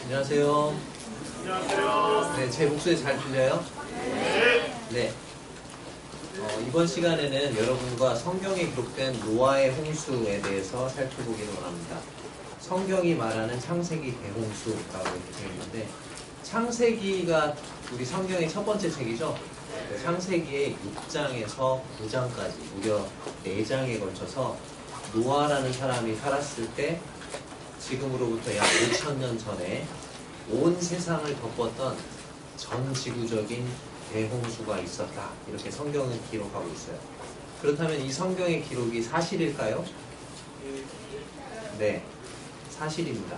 안녕하세요. 안녕하세요. 네, 제 목소리 잘 들려요? 네. 네. 이번 시간에는 여러분과 성경에 기록된 노아의 홍수에 대해서 살펴보기를 원합니다. 성경이 말하는 창세기 대홍수라고 이렇게 되어 있는데, 창세기가 우리 성경의 첫 번째 책이죠. 창세기의 6장에서 9장까지 무려 4장에 걸쳐서 노아라는 사람이 살았을 때 지금으로부터 약 5,000년 전에 온 세상을 덮었던 전 지구적인 대홍수가 있었다. 이렇게 성경은 기록하고 있어요. 그렇다면 이 성경의 기록이 사실일까요? 네, 사실입니다.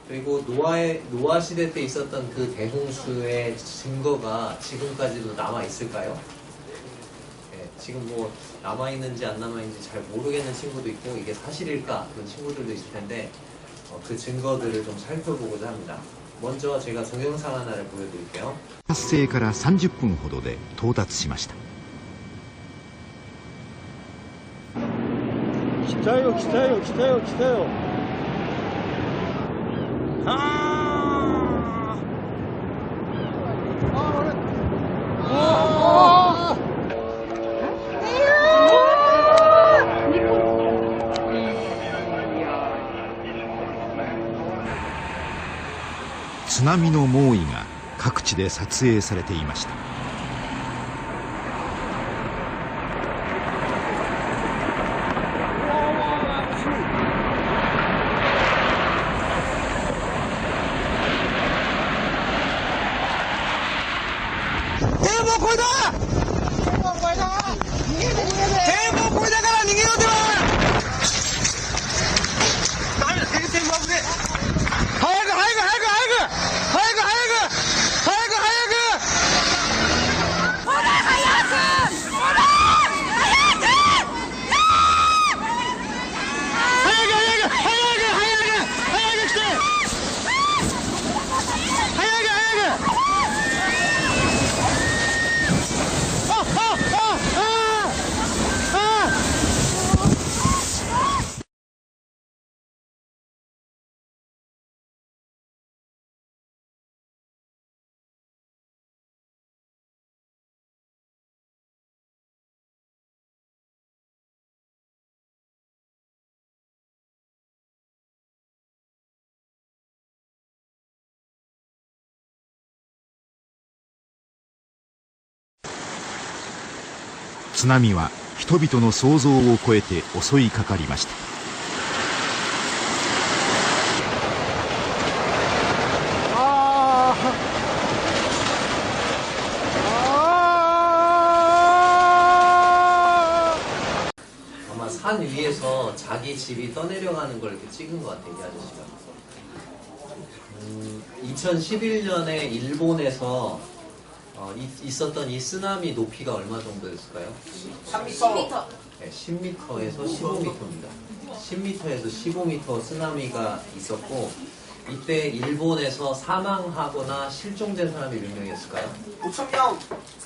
그리고 노아 시대 때 있었던 그 대홍수의 증거가 지금까지도 남아 있을까요? 네, 지금 뭐 남아있는지 안 남아있는지 잘 모르겠는 친구도 있고, 이게 사실일까? 그런 친구들도 있을 텐데, 그 증거들을 좀 살펴보고자 합니다. 먼저 제가 동영상 하나를 보여드릴게요. 発生から30分ほどで到達しました。来たよ来たよ来たよ来たよ。津波の猛威が各地で撮影されていました。津波は人々の想像を超えて襲いかかりました。아마 산 위에서 자기 집이 떠내려가는 걸 이렇게 찍은 것 같아요, 이 아저씨가. 2011년에 일본에서 있었던 이 쓰나미 높이가 얼마 정도였을까요? 10m. 네, 10m에서 15m입니다. 10m에서 15m 쓰나미가 있었고, 이때 일본에서 사망하거나 실종된 사람이 몇 명이었을까요? 5,000명.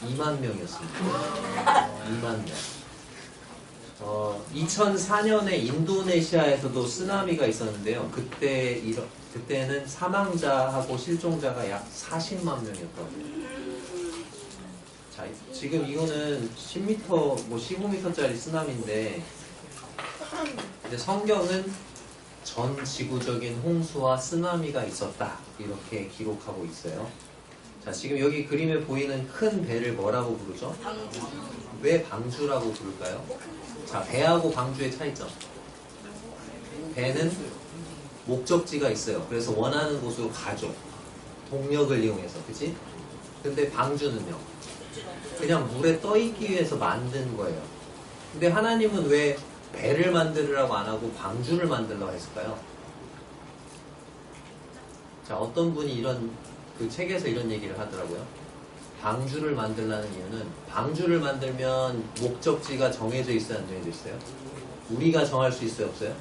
2만 명이었습니다. 2만 명. 2004년에 인도네시아에서도 쓰나미가 있었는데요. 그때는 사망자하고 실종자가 약 40만 명이었거든요. 자, 지금 이거는 10m, 뭐 15m짜리 쓰나미인데, 이제 성경은 전 지구적인 홍수와 쓰나미가 있었다, 이렇게 기록하고 있어요. 자, 지금 여기 그림에 보이는 큰 배를 뭐라고 부르죠? 방주. 왜 방주라고 부를까요? 자, 배하고 방주의 차이점. 배는 목적지가 있어요. 그래서 원하는 곳으로 가죠. 동력을 이용해서, 그치? 근데 방주는요? 그냥 물에 떠있기 위해서 만든 거예요. 근데 하나님은 왜 배를 만들으라고 안 하고 방주를 만들라고 했을까요? 자, 어떤 분이 그 책에서 이런 얘기를 하더라고요. 방주를 만들라는 이유는, 방주를 만들면 목적지가 정해져 있어요, 안 정해져 있어요? 우리가 정할 수 있어요, 없어요?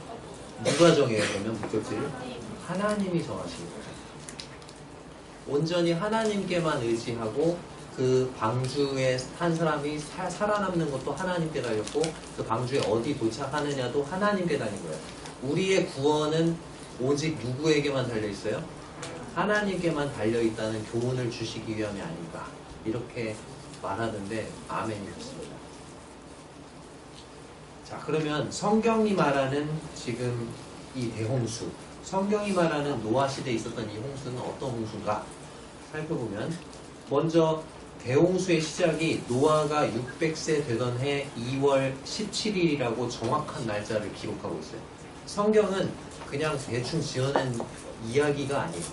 누가 정해요, 그러면 목적지를? 하나님이 정하시는 거예요. 온전히 하나님께만 의지하고, 그 방주에 한 사람이 살아남는 것도 하나님께 달렸고, 그 방주에 어디 도착하느냐도 하나님께 달린 거예요. 우리의 구원은 오직 누구에게만 달려 있어요? 하나님께만 달려있다는 교훈을 주시기 위함이 아닌가 이렇게 말하는데 아멘이 좋습니다. 자, 그러면 성경이 말하는 지금 이 대홍수, 성경이 말하는 노아 시대에 있었던 이 홍수는 어떤 홍수인가 살펴보면, 먼저 대홍수의 시작이 노아가 600세 되던 해 2월 17일이라고 정확한 날짜를 기록하고 있어요. 성경은 그냥 대충 지어낸 이야기가 아니에요.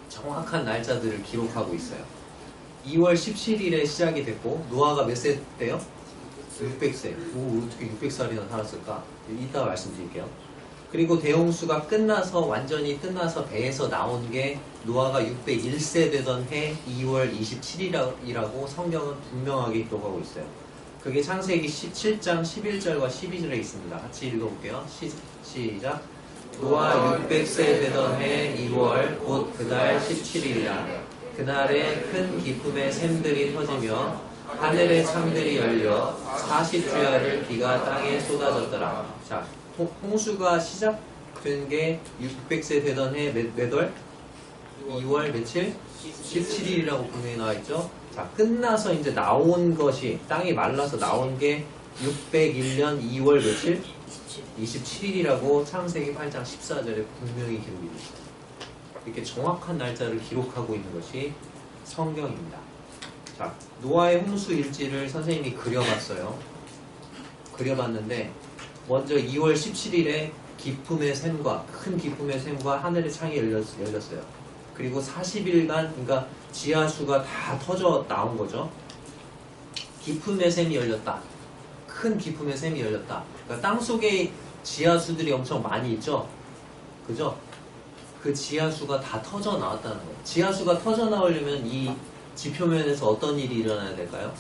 정확한 날짜들을 기록하고 있어요. 2월 17일에 시작이 됐고, 노아가 몇 세 때요? 600세. 오, 어떻게 600살이나 살았을까? 이따 말씀드릴게요. 그리고 대홍수가 끝나서, 완전히 끝나서 배에서 나온 게 노아가 601세 되던 해 2월 27일이라고 성경은 분명하게 기록하고 있어요. 그게 창세기 17장 11절과 12절에 있습니다. 같이 읽어볼게요. 시작. 노아 600세 되던 해 2월 곧 그달 17일이라. 그날에 큰 기쁨의 샘들이 터지며 하늘의 창들이 열려 40주야를 비가 땅에 쏟아졌더라. 자, 홍수가 시작된 게 600세 되던 해 몇 월? 2월 며칠? 17일이라고 분명히 나와있죠. 자, 끝나서 이제 나온 것이, 땅이 말라서 나온 게 601년 2월 며칠? 27일이라고 창세기 8장 14절에 분명히 기록이 되어 있어요. 이렇게 정확한 날짜를 기록하고 있는 것이 성경입니다. 자, 노아의 홍수 일지를 선생님이 그려봤어요. 그려봤는데, 먼저 2월 17일에 기쁨의 샘과, 큰 기쁨의 샘과 하늘의 창이 열렸어요. 그리고 40일간, 그러니까 지하수가 다 터져 나온 거죠. 기쁨의 샘이 열렸다. 큰 기쁨의 샘이 열렸다. 그러니까 땅 속에 지하수들이 엄청 많이 있죠. 그죠? 그 지하수가 다 터져 나왔다는 거예요. 지하수가 터져 나오려면 이 지표면에서 어떤 일이 일어나야 될까요?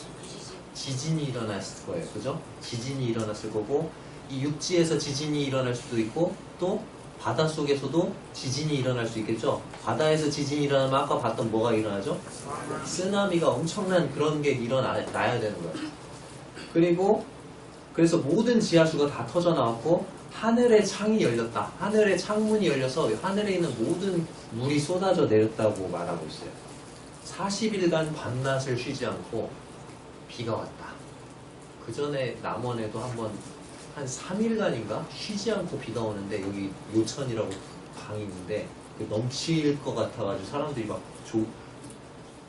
지진이 일어났을 거예요. 그죠? 지진이 일어났을 거고, 이 육지에서 지진이 일어날 수도 있고, 또 바닷속에서도 지진이 일어날 수 있겠죠? 바다에서 지진이 일어나면 아까 봤던 뭐가 일어나죠? 쓰나미가 엄청난 그런 게 일어나야 되는 거예요. 그리고 그래서 모든 지하수가 다 터져 나왔고, 하늘의 창이 열렸다. 하늘의 창문이 열려서 하늘에 있는 모든 물이 쏟아져 내렸다고 말하고 있어요. 40일간 밤낮을 쉬지 않고 비가 왔다. 그 전에 남원에도 한 3일간인가 쉬지 않고 비가 오는데, 여기 요천이라고 강이 있는데 넘칠 것 같아가지고 사람들이 막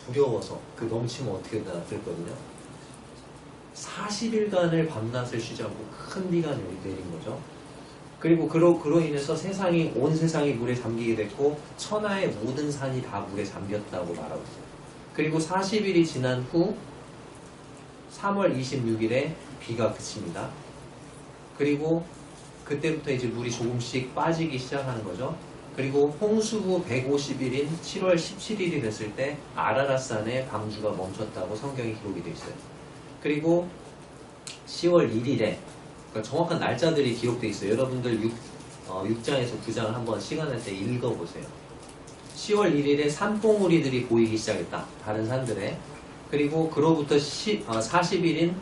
두려워서 그 넘치면 어떻게 됐거든요. 40일간을 밤낮을 쉬지 않고 큰 비가 내린 거죠. 그리고 그로 인해서 온 세상이 물에 잠기게 됐고, 천하의 모든 산이 다 물에 잠겼다고 말하고 있어요. 그리고 40일이 지난 후 3월 26일에 비가 그칩니다. 그리고 그때부터 이제 물이 조금씩 빠지기 시작하는 거죠. 그리고 홍수 후 150일인 7월 17일이 됐을 때 아라랏산에 방주가 멈췄다고 성경이 기록이 되어 있어요. 그리고 10월 1일에, 그러니까 정확한 날짜들이 기록되어 있어요. 여러분들 6장에서 9장을 한번 시간 날 때 읽어보세요. 10월 1일에 산봉우리들이 보이기 시작했다. 다른 산들에. 그리고 그로부터 40일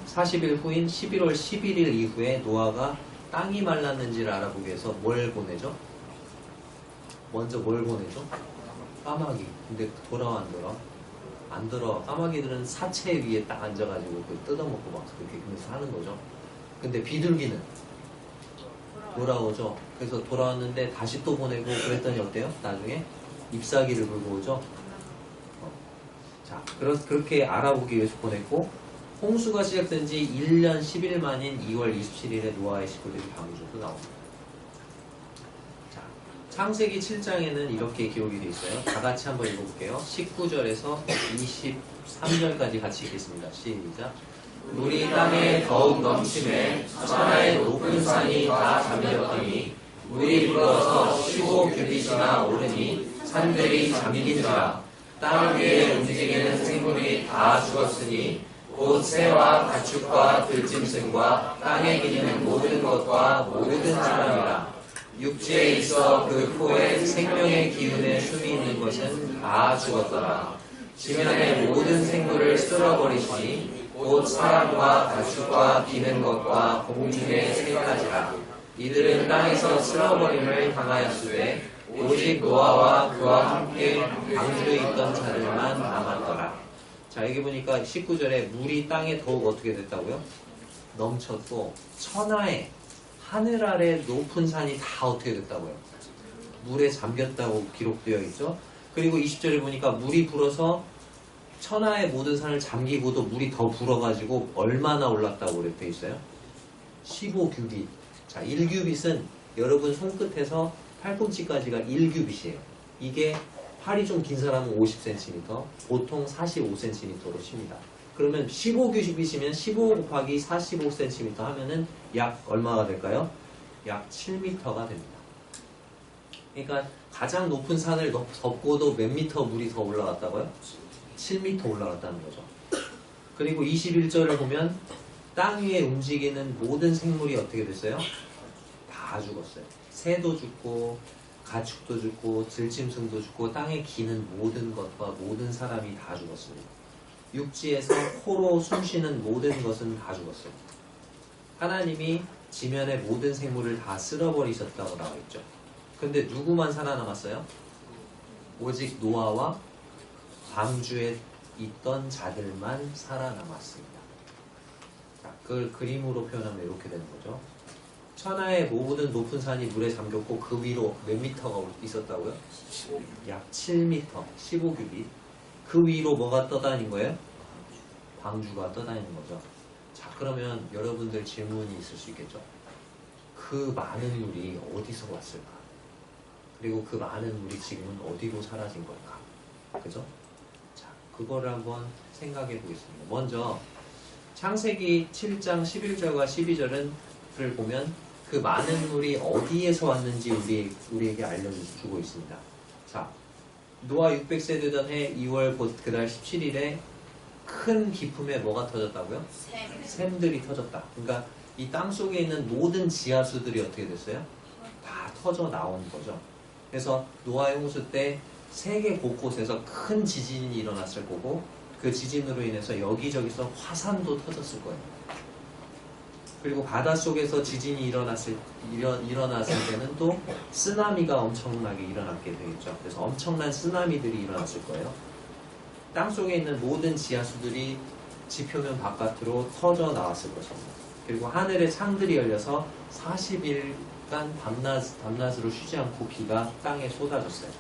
후인 11월 11일 이후에 노아가 땅이 말랐는지를 알아보기 위해서 뭘 보내죠? 먼저 뭘 보내죠? 까마귀. 근데 돌아와 안 돌아? 안 돌아와. 까마귀들은 사체 위에 딱 앉아가지고 뜯어먹고 막 그렇게 하는 거죠. 근데 비둘기는 돌아오죠. 그래서 돌아왔는데 다시 또 보내고 그랬더니 어때요? 나중에 잎사귀를 불고 오죠. 자, 그렇게 알아보기 위해서 보냈고, 홍수가 시작된 지 1년 10일 만인 2월 27일에 노아의 식구들이 방주로 나옵니다. 자, 창세기 7장에는 이렇게 기록이 되어 있어요. 다 같이 한번 읽어볼게요. 19절에서 23절까지 같이 읽겠습니다. 시작. 물이 땅에 더욱 넘침에 천하의 높은 산이 다 잠겼더니 물이 불어서 15규빗이나 오르니 산들이 잠긴지라. 땅 위에 움직이는 생물이 다 죽었으니 곧 새와 가축과 들짐승과 땅에 기는 모든 것과 모든 사람이라. 육지에 있어 그 코에 생명의 기운에 숨이 있는 것은 다 죽었더라. 지면의 모든 생물을 쓸어버리시니 곧 사람과 가축과 기는 것과 공중의 새까지라. 이들은 땅에서 쓸어버림을 당하였으되 오직 노아와 그와 함께 방주에 있던 자들만 남았더라. 자, 여기 보니까 19절에 물이 땅에 더욱 어떻게 됐다고요? 넘쳤고 천하에 하늘 아래 높은 산이 다 어떻게 됐다고요? 물에 잠겼다고 기록되어 있죠. 그리고 20절에 보니까 물이 불어서 천하의 모든 산을 잠기고도 물이 더 불어가지고 얼마나 올랐다고 그렇게 있어요? 15규빗. 자, 1규빗은 여러분 손끝에서 팔꿈치까지가 1규빗이에요. 이게 팔이 좀 긴 사람은 50cm, 보통 45cm로 칩니다. 그러면 15규빗이면 15 곱하기 45cm 하면은 약 얼마가 될까요? 약 7m가 됩니다. 그러니까 가장 높은 산을 덮고도 몇 미터 물이 더 올라갔다고요? 7m 올라갔다는 거죠. 그리고 21절을 보면 땅 위에 움직이는 모든 생물이 어떻게 됐어요? 다 죽었어요. 새도 죽고 가축도 죽고 들짐승도 죽고 땅에 기는 모든 것과 모든 사람이 다 죽었습니다. 육지에서 코로 숨쉬는 모든 것은 다 죽었어요. 하나님이 지면의 모든 생물을 다 쓸어버리셨다고 나와 있죠. 근데 누구만 살아남았어요? 오직 노아와 방주에 있던 자들만 살아남았습니다. 자, 그걸 그림으로 표현하면 이렇게 되는 거죠. 천하의 모든 높은 산이 물에 잠겼고 그 위로 몇 미터가 있었다고요? 약 7m, 15규빗. 그 위로 뭐가 떠다닌 거예요? 방주가 떠다니는 거죠. 자, 그러면 여러분들 질문이 있을 수 있겠죠. 그 많은 물이 어디서 왔을까? 그리고 그 많은 물이 지금은 어디로 사라진 걸까? 그죠? 자, 그거를 한번 생각해 보겠습니다. 먼저 창세기 7장 11절과 12절을 보면 그 많은 물이 어디에서 왔는지 우리에게 알려주고 있습니다. 자, 노아 600세 되던 해 2월 그달 17일에 큰 기품에 뭐가 터졌다고요? 샘들이 터졌다. 그러니까 이 땅 속에 있는 모든 지하수들이 어떻게 됐어요? 다 터져 나온 거죠. 그래서 노아의 홍수 때 세계 곳곳에서 큰 지진이 일어났을 거고 그 지진으로 인해서 여기저기서 화산도 터졌을 거예요. 그리고 바닷속에서 지진이 일어났을 때는 또 쓰나미가 엄청나게 일어났게 되겠죠. 그래서 엄청난 쓰나미들이 일어났을 거예요. 땅속에 있는 모든 지하수들이 지표면 바깥으로 터져 나왔을 것입니다. 그리고 하늘의 창들이 열려서 40일간 밤낮으로 쉬지 않고 비가 땅에 쏟아졌어요.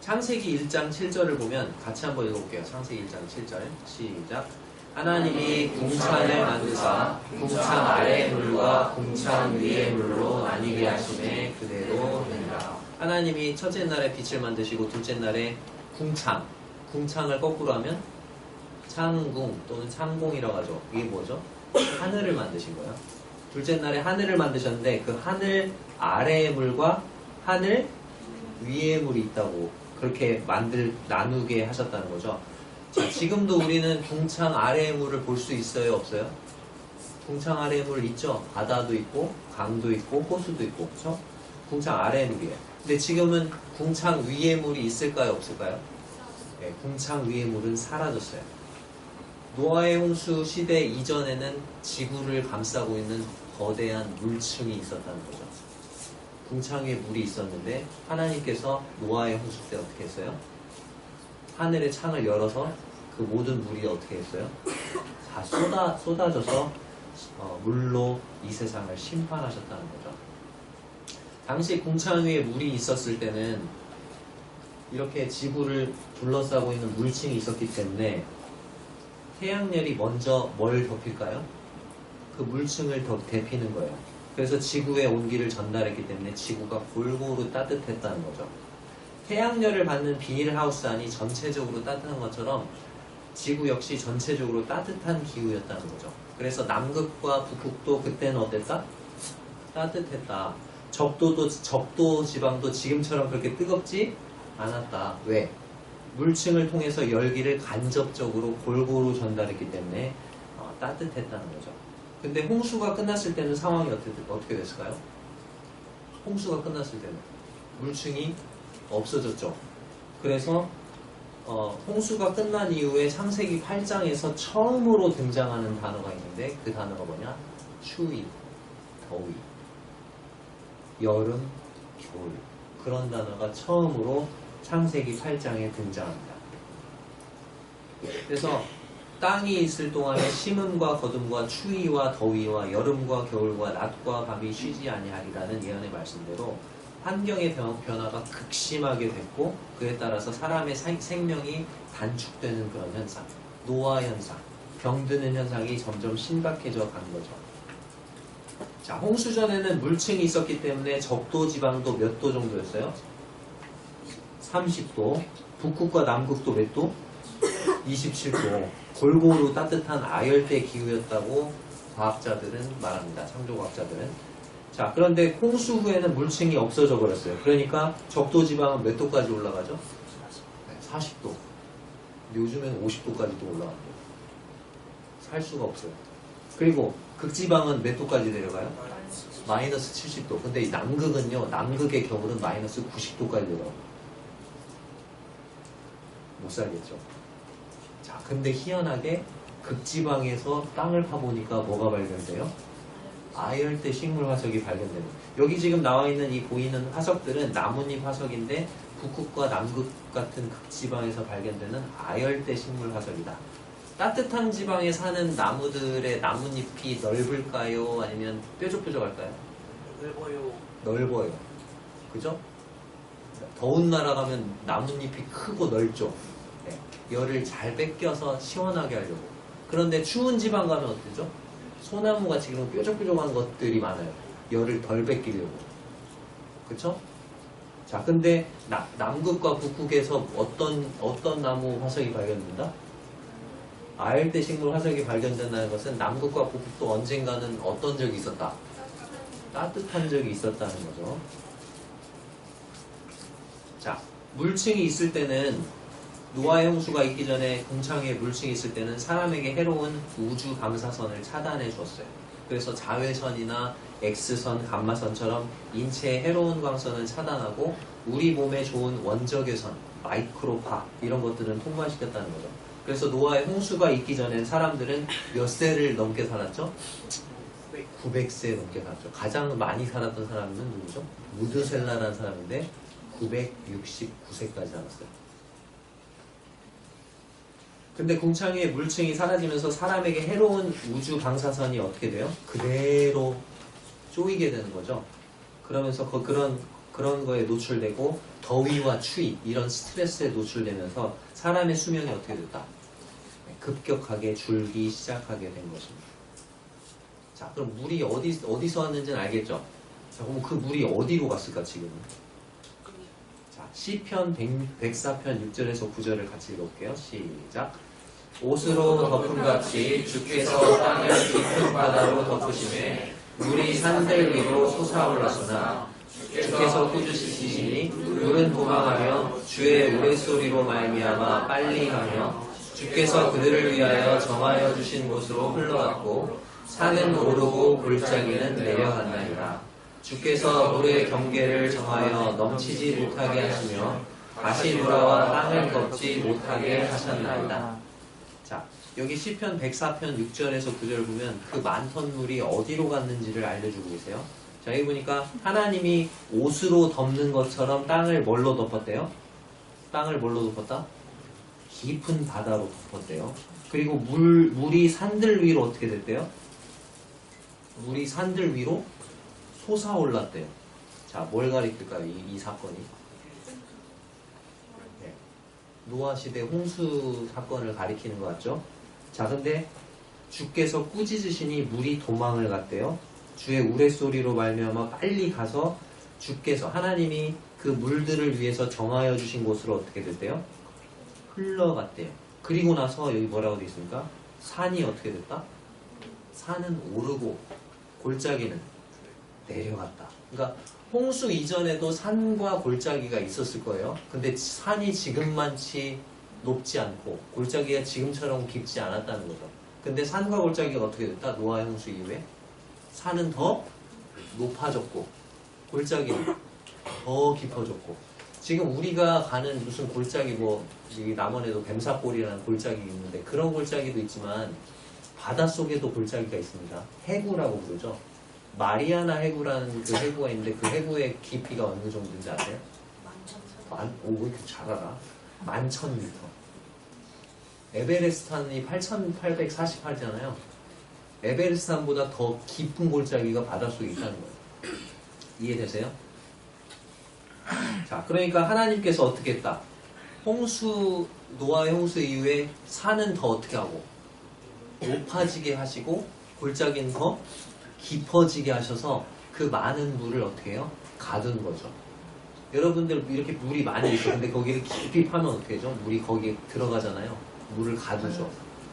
창세기 1장 7절을 보면 같이 한번 읽어볼게요. 창세기 1장 7절 시작. 하나님이 궁창을 만드사 궁창 아래의 물과 궁창 위의 물로 나뉘게 하시매 그대로 된다. 하나님이 첫째 날에 빛을 만드시고 둘째 날에 궁창을 거꾸로 하면 창궁 또는 창공이라고 하죠. 이게 뭐죠? 하늘을 만드신 거예요. 둘째 날에 하늘을 만드셨는데 그 하늘 아래의 물과 하늘 위의 물이 있다고 그렇게 나누게 하셨다는 거죠. 자, 지금도 우리는 궁창 아래의 물을 볼 수 있어요? 없어요? 궁창 아래의 물 있죠? 바다도 있고 강도 있고 호수도 있고 그렇죠? 궁창 아래의 물이에요. 근데 지금은 궁창 위의 물이 있을까요? 없을까요? 네, 궁창 위의 물은 사라졌어요. 노아의 홍수 시대 이전에는 지구를 감싸고 있는 거대한 물층이 있었다는 거죠. 궁창 위에 물이 있었는데 하나님께서 노아의 홍수 때 어떻게 했어요? 하늘의 창을 열어서 그 모든 물이 어떻게 했어요? 다 쏟아져서 물로 이 세상을 심판하셨다는 거죠. 당시 궁창 위에 물이 있었을 때는 이렇게 지구를 둘러싸고 있는 물층이 있었기 때문에 태양열이 먼저 뭘 덮일까요? 그 물층을 데피는 거예요. 그래서 지구에 온기를 전달했기 때문에 지구가 골고루 따뜻했다는 거죠. 태양열을 받는 비닐하우스 안이 전체적으로 따뜻한 것처럼 지구 역시 전체적으로 따뜻한 기후였다는 거죠. 그래서 남극과 북극도 그때는 어땠다? 따뜻했다. 적도 지방도 지금처럼 그렇게 뜨겁지 않았다. 왜? 물층을 통해서 열기를 간접적으로 골고루 전달했기 때문에 따뜻했다는 거죠. 근데 홍수가 끝났을 때는 상황이 어떻게 됐을까요? 홍수가 끝났을 때는 물층이 없어졌죠. 그래서 홍수가 끝난 이후에 창세기 8장에서 처음으로 등장하는 단어가 있는데 그 단어가 뭐냐? 추위, 더위, 여름, 겨울. 그런 단어가 처음으로 창세기 8장에 등장합니다. 그래서 땅이 있을 동안에 심음과 거둠과 추위와 더위와 여름과 겨울과 낮과 밤이 쉬지 아니하리라는 예언의 말씀대로 환경의 변화가 극심하게 됐고 그에 따라서 사람의 생명이 단축되는 그런 현상, 노화 현상, 병드는 현상이 점점 심각해져 간 거죠. 자, 홍수 전에는 물층이 있었기 때문에 적도 지방도 몇 도 정도였어요? 30도. 북극과 남극도 몇 도? 27도. 골고루 따뜻한 아열대 기후였다고 과학자들은 말합니다. 창조과학자들은. 자, 그런데 홍수 후에는 물층이 없어져 버렸어요. 그러니까 적도 지방은 몇 도까지 올라가죠? 40도. 근데 요즘에는 50도까지도 올라간대요. 살 수가 없어요. 그리고 극지방은 몇 도까지 내려가요? 마이너스 70도. 근데 이 남극은요, 남극의 겨울은 마이너스 90도까지 내려가요. 못 살겠죠. 자, 근데 희한하게 극지방에서 땅을 파보니까 뭐가 발견돼요? 아열대 식물 화석이 발견되는. 여기 지금 나와 있는 이 보이는 화석들은 나뭇잎 화석인데 북극과 남극 같은 극지방에서 발견되는 아열대 식물 화석이다. 따뜻한 지방에 사는 나무들의 나뭇잎이 넓을까요? 아니면 뾰족뾰족할까요? 넓어요. 넓어요. 그죠? 더운 나라 가면 나뭇잎이 크고 넓죠. 네. 열을 잘 뺏겨서 시원하게 하려고. 그런데 추운 지방 가면 어때죠? 소나무 같이 그런 뾰족뾰족한 것들이 많아요. 열을 덜 뺏기려고. 그쵸? 자, 근데 남극과 북극에서 어떤 나무 화석이 발견된다? 아열대 식물 화석이 발견된다는 것은 남극과 북극도 언젠가는 어떤 적이 있었다? 따뜻한 적이 있었다는 거죠. 자, 물층이 있을 때는 노아의 홍수가 있기 전에 궁창에 물층이 있을 때는 사람에게 해로운 우주 방사선을 차단해 주었어요. 그래서 자외선이나 X선, 감마선처럼 인체에 해로운 광선을 차단하고 우리 몸에 좋은 원적외선, 마이크로파 이런 것들은 통과시켰다는 거죠. 그래서 노아의 홍수가 있기 전엔 사람들은 몇 세를 넘게 살았죠? 900세 넘게 살았죠. 가장 많이 살았던 사람은 누구죠? 무드셀라라는 사람인데 969세까지 살았어요. 근데 궁창의 물층이 사라지면서 사람에게 해로운 우주 방사선이 어떻게 돼요? 그대로 쪼이게 되는 거죠. 그러면서 그런 거에 노출되고 더위와 추위 이런 스트레스에 노출되면서 사람의 수명이 어떻게 됐다? 급격하게 줄기 시작하게 된 것입니다. 자, 그럼 물이 어디서 왔는지는 알겠죠? 자, 그럼 그 물이 어디로 갔을까 지금은? 자, 시편 104편 6절에서 9절을 같이 읽어볼게요. 시작. 옷으로 덮음같이 주께서 땅을 깊은 바다로 덮으시매 물이 산들 위로 솟아올랐으나 주께서 꾸짖으시니 물은 도망하며 주의 우레소리로 말미암아 빨리 가며 주께서 그들을 위하여 정하여 주신 곳으로 흘러갔고 산은 오르고 골짜기는 내려간다니라. 주께서 물의 경계를 정하여 넘치지 못하게 하시며 다시 돌아와 땅을 덮지 못하게 하셨나이다. 자, 여기 시편 104편 6절에서 9절 보면 그 많던 물이 어디로 갔는지를 알려주고 계세요. 자, 여기 보니까 하나님이 옷으로 덮는 것처럼 땅을 뭘로 덮었대요? 땅을 뭘로 덮었다? 깊은 바다로 덮었대요. 그리고 물이 산들 위로 어떻게 됐대요? 물이 산들 위로 솟아올랐대요. 자, 뭘 가리킬까요? 이 사건이? 네. 노아 시대 홍수 사건을 가리키는 것 같죠? 자, 근데 주께서 꾸짖으시니 물이 도망을 갔대요. 주의 우레소리로 말미암아 빨리 가서 주께서 하나님이 그 물들을 위해서 정하여 주신 곳으로 어떻게 됐대요? 흘러갔대요. 그리고 나서 여기 뭐라고 되어 있습니까? 산이 어떻게 됐다? 산은 오르고 골짜기는 내려갔다. 그러니까 홍수 이전에도 산과 골짜기가 있었을 거예요. 근데 산이 지금만치 높지 않고 골짜기가 지금처럼 깊지 않았다는 거죠. 근데 산과 골짜기가 어떻게 됐다? 노아의 홍수 이후에 산은 더 높아졌고 골짜기는 더 깊어졌고 지금 우리가 가는 무슨 골짜기 여기 남원에도 뱀사골이라는 골짜기 있는데 그런 골짜기도 있지만 바닷속에도 골짜기가 있습니다. 해구라고 부르죠. 마리아나 해구라는 그 해구가 있는데 그 해구의 깊이가 어느 정도인지 아세요? 오, 왜 이렇게 잘 알아? 11,000m. 에베레스트산이 8,848잖아요. 에베레스트산보다 더 깊은 골짜기가 바닷속에 있다는 거예요. 이해되세요? 자, 그러니까 하나님께서 어떻게 했다? 노아의 홍수 이후에 산은 더 어떻게 하고 높아지게 하시고 골짜기는 더 깊어지게 하셔서 그 많은 물을 어떻게 해요? 가둔 거죠. 여러분들 이렇게 물이 많이 있어. 근데 거기를 깊이 파면 어떻게 하죠? 물이 거기에 들어가잖아요. 물을 가두죠.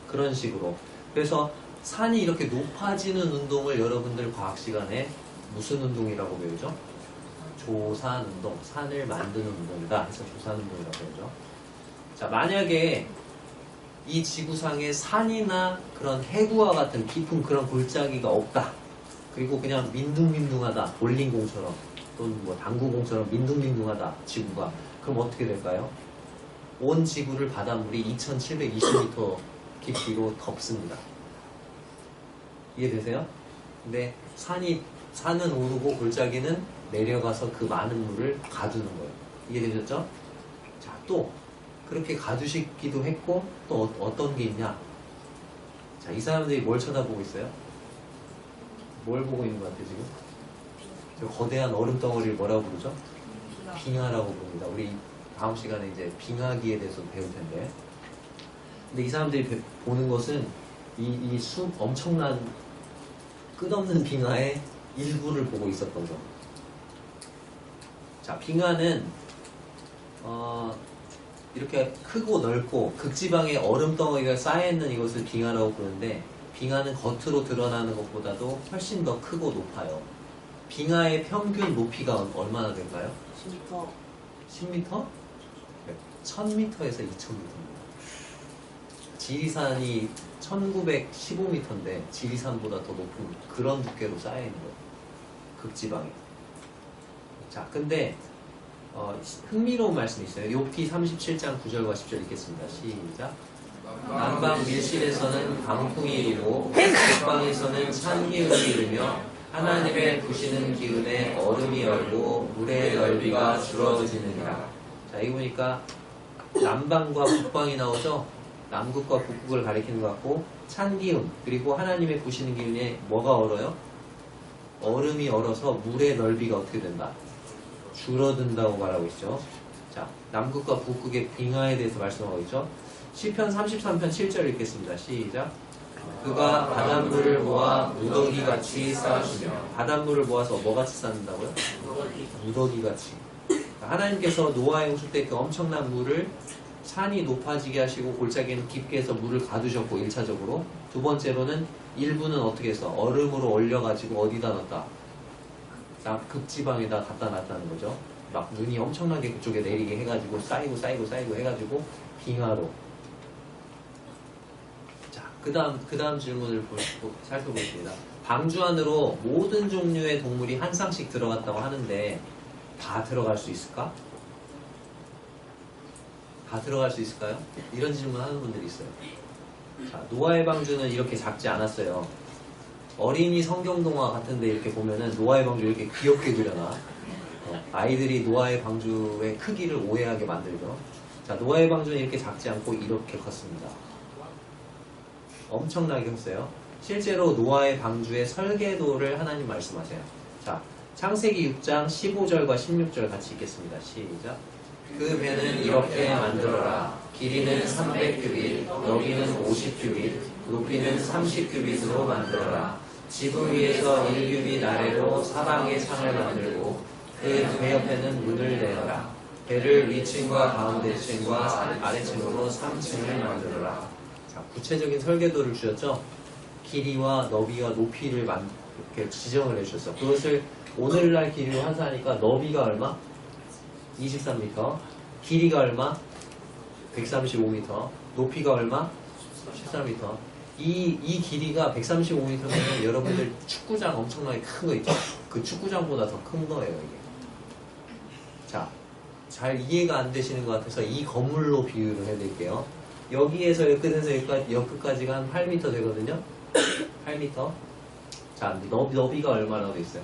그런 식으로. 그래서 산이 이렇게 높아지는 운동을 여러분들 과학 시간에 무슨 운동이라고 배우죠? 조산 운동. 산을 만드는 운동이다. 그래서 조산 운동이라고 배우죠. 자, 만약에 이 지구상에 산이나 그런 해구와 같은 깊은 그런 골짜기가 없다. 그리고 그냥 민둥민둥하다. 볼링공처럼 또는 뭐 당구공처럼 민둥민둥하다. 지구가. 그럼 어떻게 될까요? 온 지구를 바닷물이 2720m 깊이로 덮습니다. 이해되세요? 근데 산은 오르고 골짜기는 내려가서 그 많은 물을 가두는 거예요. 이해되셨죠? 자, 또 그렇게 가두시기도 했고 또 어떤 게 있냐? 자, 이 사람들이 뭘 쳐다보고 있어요? 뭘 보고 있는 것 같아요, 지금? 저 거대한 얼음 덩어리를 뭐라고 부르죠? 빙하라고 부릅니다. 우리 다음 시간에 이제 빙하기에 대해서 배울 텐데. 근데 이 사람들이 보는 것은 이 엄청난 끝없는 빙하의 일부를 보고 있었던 거죠. 자, 빙하는 이렇게 크고 넓고 극지방에 얼음 덩어리가 쌓여있는 이것을 빙하라고 부르는데 빙하는 겉으로 드러나는 것보다도 훨씬 더 크고 높아요. 빙하의 평균 높이가 얼마나 될까요? 10m. 10m? 1000m에서 2000m입니다. 지리산이 1915m인데 지리산보다 더 높은 그런 두께로 쌓여있는 거예요. 극지방에. 자, 근데 흥미로운 말씀이 있어요. 욥기 37장 9절과 10절 읽겠습니다. 시작. 남방 밀실에서는 강풍이 이르고 북방에서는 찬기운이 이르며 하나님의 부시는 기운에 얼음이 얼고 물의 넓이가 줄어드느니라. 자, 여기 보니까 남방과 북방이 나오죠. 남극과 북극을 가리키는 것 같고 찬기운 그리고 하나님의 부시는 기운에 뭐가 얼어요? 얼음이 얼어서 물의 넓이가 어떻게 된다? 줄어든다고 말하고 있죠. 자, 남극과 북극의 빙하에 대해서 말씀하고 있죠. 시편 33편 7절 읽겠습니다. 시작. 그가 바닷물을 모아 무더기같이 쌓아주며 바닷물을 모아서 뭐같이 쌓는다고요? 무더기같이. 하나님께서 노아의 홍수 때 그 엄청난 물을 산이 높아지게 하시고 골짜기는 깊게 해서 물을 가두셨고 1차적으로 두 번째로는 일부는 어떻게 해서 얼음으로 얼려가지고 어디다 넣었다? 극지방에다 갖다 놨다는 거죠. 막 눈이 엄청나게 그쪽에 내리게 해가지고 쌓이고 해가지고 빙하로. 자, 그 다음 질문을 살펴보겠습니다. 방주 안으로 모든 종류의 동물이 한 쌍씩 들어갔다고 하는데 다 들어갈 수 있을까? 다 들어갈 수 있을까요? 이런 질문 하는 분들이 있어요. 자, 노아의 방주는 이렇게 작지 않았어요. 어린이 성경동화 같은데 이렇게 보면은 노아의 방주 이렇게 귀엽게 그려놔. 아이들이 노아의 방주의 크기를 오해하게 만들죠. 자, 노아의 방주는 이렇게 작지 않고 이렇게 컸습니다. 엄청나게 컸어요. 실제로 노아의 방주의 설계도를 하나님 말씀하세요. 자, 창세기 6장 15절과 16절 같이 읽겠습니다. 시작. 그 배는 이렇게 만들어라. 길이는 300규빗, 너비는 50규빗, 높이는 30규빗으로 만들어라. 지붕 위에서 1규빗 아래로 사방에 창을 만들고 그 배 옆에는 문을 내어라. 배를 위층과 가운데층과 아래층으로 3층을 만들어라. 자, 구체적인 설계도를 주셨죠? 길이와 너비와 높이를 이렇게 지정을 해주셨어. 그것을 오늘날 길이로 환산하니까 너비가 얼마? 23m. 길이가 얼마? 135m. 높이가 얼마? 13m. 이 길이가 135m면 여러분들 축구장 엄청나게 큰 거 있죠? 그 축구장보다 더 큰 거예요, 이게. 자, 잘 이해가 안 되시는 것 같아서 이 건물로 비유를 해드릴게요. 여기에서 여 끝에서 여 끝까지가 한 8m 되거든요? 8m. 자, 너비가 얼마나 돼 있어요?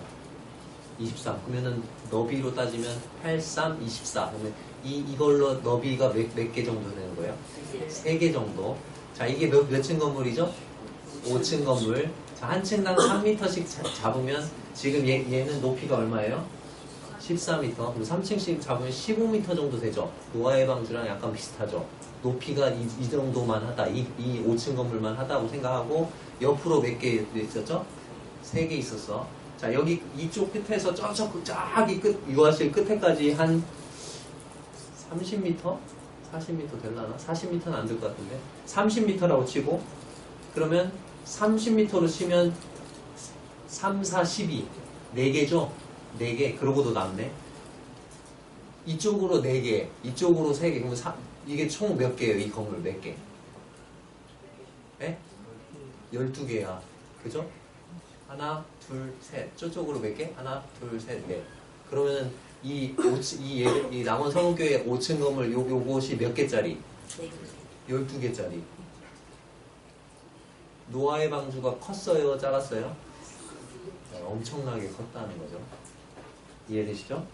23. 그러면은 너비로 따지면 8, 3, 24. 그러면 이걸로 너비가 몇 개 정도 되는 거예요? 3개 정도. 자, 이게 몇 층 건물이죠? 5층 건물. 자, 한 층당 3m씩 잡으면 지금 얘는 높이가 얼마예요? 14m. 그럼 3층씩 잡으면 15m 정도 되죠? 노아의 방주랑 약간 비슷하죠? 높이가 이 정도만 하다. 이 5층 건물만 하다고 생각하고 옆으로 몇 개 있었죠? 3개 있었어. 자, 여기 이쪽 끝에서 저기 유아실 끝에까지 한 30m? 40m 될라나? 40m는 안 될 것 같은데 30m라고 치고 그러면 30m로 치면 3, 4, 12 4개죠? 4개 그러고도 남네 이쪽으로 4개 이쪽으로 3개 그러면 이게 총 몇 개예요? 이 건물 몇 개? 네? 12개야 그죠? 하나, 둘, 셋 저쪽으로 몇 개? 하나, 둘, 셋, 넷 그러면 이 남원 성원교회 5층 건물 요것이 몇 개짜리? 12개짜리. 노아의 방주가 컸어요? 작았어요? 네, 엄청나게 컸다는 거죠. 이해되시죠?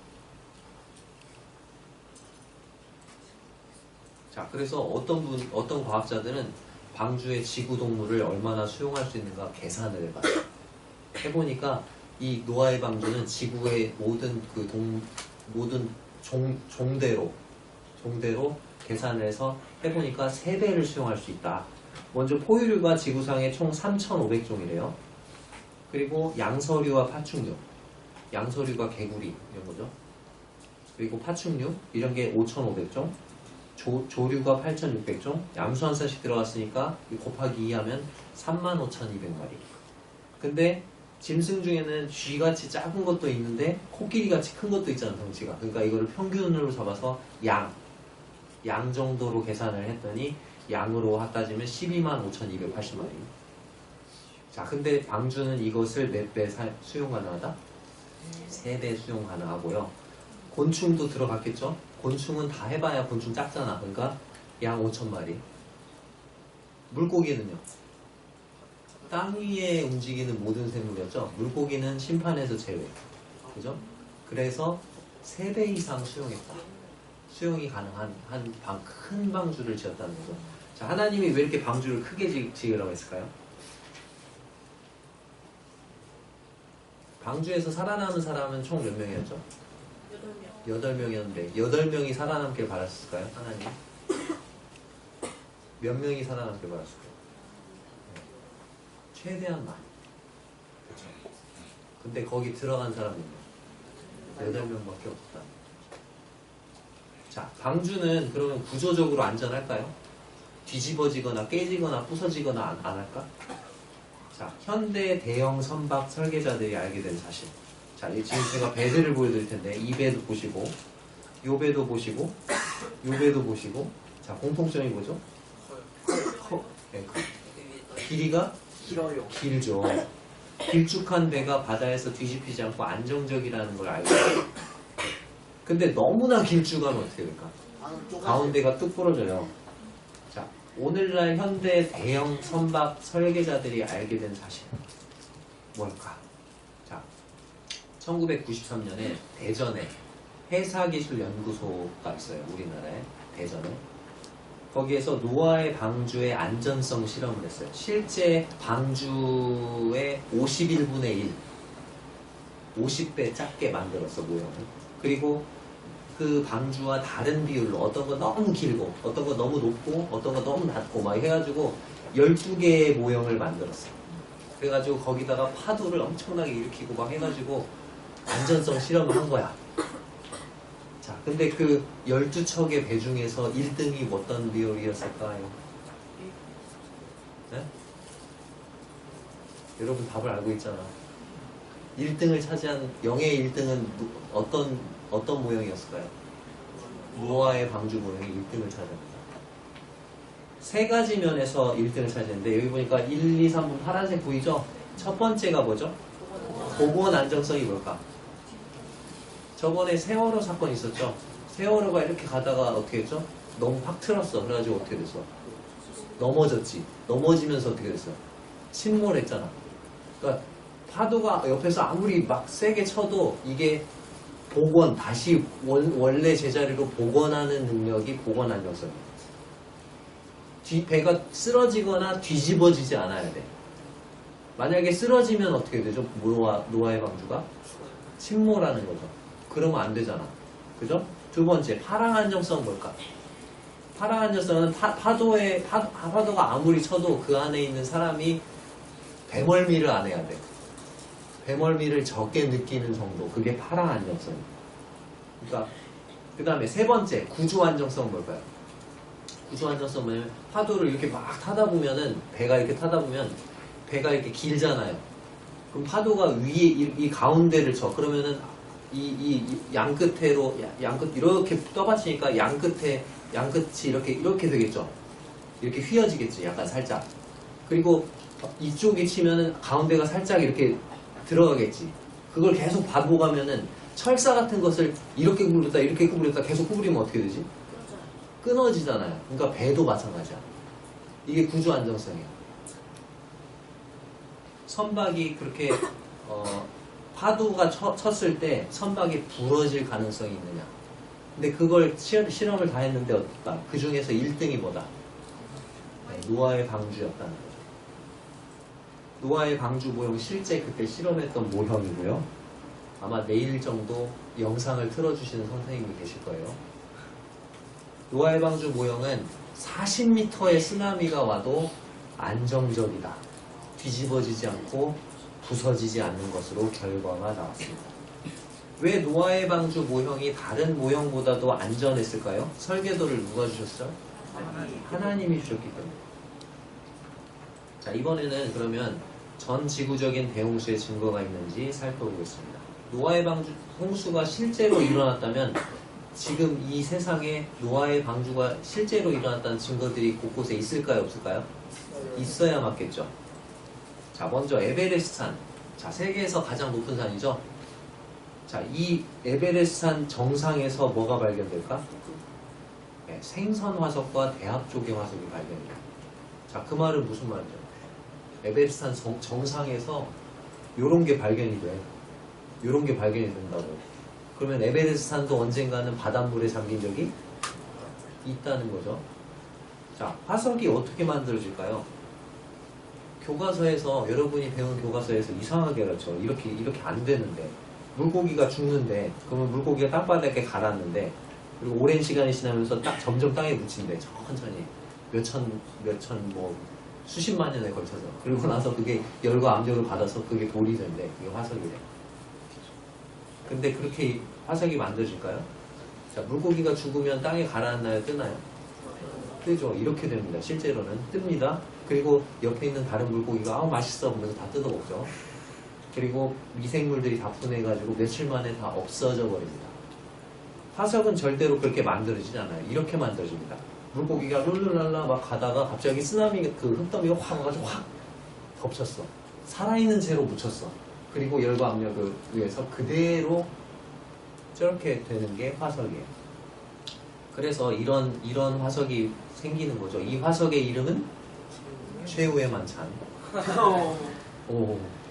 자, 그래서 어떤 과학자들은 방주의 지구 동물을 얼마나 수용할 수 있는가 계산을 해봐요. 해보니까 이 노아의 방주는 지구의 모든 종대로 계산을 해서 해보니까 3배를 수용할 수 있다. 먼저 포유류가 지구상에 총 3,500종이래요. 그리고 양서류와 파충류, 양서류가 개구리 이런 거죠. 그리고 파충류 이런 게 5,500종, 조류가 8,600종, 양수 한 쌍씩 들어갔으니까 곱하기 2 하면 35,200마리. 근데 짐승 중에는 쥐같이 작은 것도 있는데 코끼리같이 큰 것도 있잖아 덩치가. 그러니까 이거를 평균으로 잡아서 양 정도로 계산을 했더니 양으로 따지면 125,280마리. 자, 근데 방주는 이것을 몇 배 수용 가능하다? 3배 수용 가능하고요. 곤충도 들어갔겠죠? 곤충은 다 해봐야 곤충 작잖아. 그러니까 양 5,000마리. 물고기는요? 땅 위에 움직이는 모든 생물이었죠. 물고기는 심판에서 제외. 그죠? 그래서 3배 이상 수용했다. 수용이 가능한 큰 방주를 지었다는 거죠. 자, 하나님이 왜 이렇게 방주를 크게 지으라고 했을까요? 방주에서 살아남은 사람은 총 몇 명이었죠? 8명이었는데 8명이 살아남길 바랐을까요? 하나님? 몇 명이 살아남길 바랐을까요? 최대한 많이. 그렇죠. 근데 거기 들어간 사람은요? 8명밖에 없다. 자, 방주는 그러면 구조적으로 안전할까요? 뒤집어지거나 깨지거나 부서지거나 안 할까? 자, 현대 대형 선박 설계자들이 알게 된 사실. 자, 지금 제가 배들을 보여드릴 텐데 이 배도 보시고 요 배도 보시고 요 배도 보시고 자, 공통점이 뭐죠? 네, 길이가 길어요. 길죠. 길쭉한 배가 바다에서 뒤집히지 않고 안정적이라는 걸 알고 있어요. 근데 너무나 길쭉하면 어떻게 될까? 가운데가 뚝 부러져요. 자, 오늘날 현대 대형 선박 설계자들이 알게 된 사실 뭘까? 자, 1993년에 대전에 해사기술연구소가 있어요. 우리나라에 대전에. 거기에서 노아의 방주의 안전성 실험을 했어요. 실제 방주의 51분의 1, 50배 작게 만들었어, 모형을. 그리고 그 방주와 다른 비율로 어떤 거 너무 길고, 어떤 거 너무 높고, 어떤 거 너무 낮고, 막 해가지고 12개의 모형을 만들었어. 그래가지고 거기다가 파도를 엄청나게 일으키고 막 해가지고 안전성 실험을 한 거야. 자, 근데 그 12척의 배 중에서 1등이 어떤 비율이었을까요? 네? 여러분 답을 알고 있잖아. 1등을 차지한, 영예의 1등은 어떤 모형이었을까요? 노아의 방주 모형이 1등을 차지합니다. 3가지 면에서 1등을 차지했는데, 여기 보니까 1, 2, 3분 파란색 보이죠? 첫 번째가 뭐죠? 보건 안정성이 뭘까? 저번에 세월호 사건 있었죠? 세월호가 이렇게 가다가 어떻게 했죠? 너무 확 틀었어. 그래가지고 어떻게 됐어? 넘어졌지. 넘어지면서 어떻게 됐어? 침몰했잖아. 그러니까 파도가 옆에서 아무리 막 세게 쳐도 이게 복원, 다시 원래 제자리로 복원하는 능력이 복원 안정성이에요. 배가 쓰러지거나 뒤집어지지 않아야 돼. 만약에 쓰러지면 어떻게 되죠? 노아의 방주가? 침몰하는 거죠. 그러면 안 되잖아. 그죠? 두 번째, 파랑 안정성 뭘까? 파랑 안정성은 파도가 아무리 쳐도 그 안에 있는 사람이 배멀미를 안 해야 돼. 배멀미를 적게 느끼는 정도. 그게 파랑 안정성. 그러니까 그 다음에 세 번째, 구조 안정성 뭘까요? 구조 안정성은 파도를 이렇게 막 타다 보면은 배가 이렇게 타다 보면 배가 이렇게 길잖아요. 그럼 파도가 위에 이 가운데를 쳐. 그러면은 이 양끝으로 양끝 이렇게 떠받치니까 양끝이 이렇게 되겠죠. 이렇게 휘어지겠죠. 약간 살짝. 그리고 이쪽이 치면은 가운데가 살짝 이렇게 들어가겠지. 그걸 계속 반복하면은 철사 같은 것을 이렇게 구부렸다 이렇게 구부렸다 계속 구부리면 어떻게 되지? 끊어지잖아요. 그러니까 배도 마찬가지야. 이게 구조 안정성이에요. 선박이 그렇게 파도가 쳤을 때 선박이 부러질 가능성이 있느냐. 근데 그걸 실험을 다 했는데 어떨까? 그 중에서 1등이 뭐다? 네, 노아의 방주였다는 거죠. 노아의 방주 모형 실제 그때 실험했던 모형이고요. 아마 내일 정도 영상을 틀어주시는 선생님이 계실 거예요. 노아의 방주 모형은 40m의 쓰나미가 와도 안정적이다. 뒤집어지지 않고 부서지지 않는 것으로 결과가 나왔습니다. 왜 노아의 방주 모형이 다른 모형보다도 안전했을까요? 설계도를 누가 주셨죠? 하나님이 주셨기 때문에. 자, 이번에는 그러면 전 지구적인 대홍수의 증거가 있는지 살펴보겠습니다. 노아의 방주 홍수가 실제로 일어났다면 지금 이 세상에 노아의 방주가 실제로 일어났다는 증거들이 곳곳에 있을까요? 없을까요? 있어야 맞겠죠. 자, 먼저 에베레스트 산. 자, 세계에서 가장 높은 산이죠. 자, 이 에베레스트 산 정상에서 뭐가 발견될까? 네, 생선 화석과 대합 조개 화석이 발견돼요. 자, 그 말은 무슨 말이죠? 에베레스트 산 정상에서 요런 게 발견이 돼. 요런 게 발견이 된다고. 그러면 에베레스트 산도 언젠가는 바닷물에 잠긴 적이 있다는 거죠. 자, 화석이 어떻게 만들어질까요? 교과서에서, 여러분이 배운 교과서에서 이상하게 가르쳐. 이렇게 안 되는데. 물고기가 죽는데, 그러면 물고기가 땅바닥에 가라앉는데, 그리고 오랜 시간이 지나면서 점점 땅에 묻힌대. 천천히. 수십만 년에 걸쳐서. 그리고 나서 그게 열과 압력을 받아서 그게 돌이 된대. 그게 화석이래. 근데 그렇게 화석이 만들어질까요? 자, 물고기가 죽으면 땅에 가라앉나요? 뜨나요? 뜨죠. 이렇게 됩니다. 실제로는 뜹니다. 그리고 옆에 있는 다른 물고기가 맛있어 하면서 다 뜯어먹죠. 그리고 미생물들이 다 분해가지고 며칠 만에 다 없어져 버립니다. 화석은 절대로 그렇게 만들어지지 않아요. 이렇게 만들어집니다. 물고기가 룰루랄라 막 가다가 갑자기 쓰나미 그 흙더미가 확 와가지고 확 덮쳤어. 살아있는 채로 묻혔어. 그리고 열과 압력을 의해서 그대로 저렇게 되는 게 화석이에요. 그래서 이런 화석이 생기는 거죠. 이 화석의 이름은 최후의 만찬.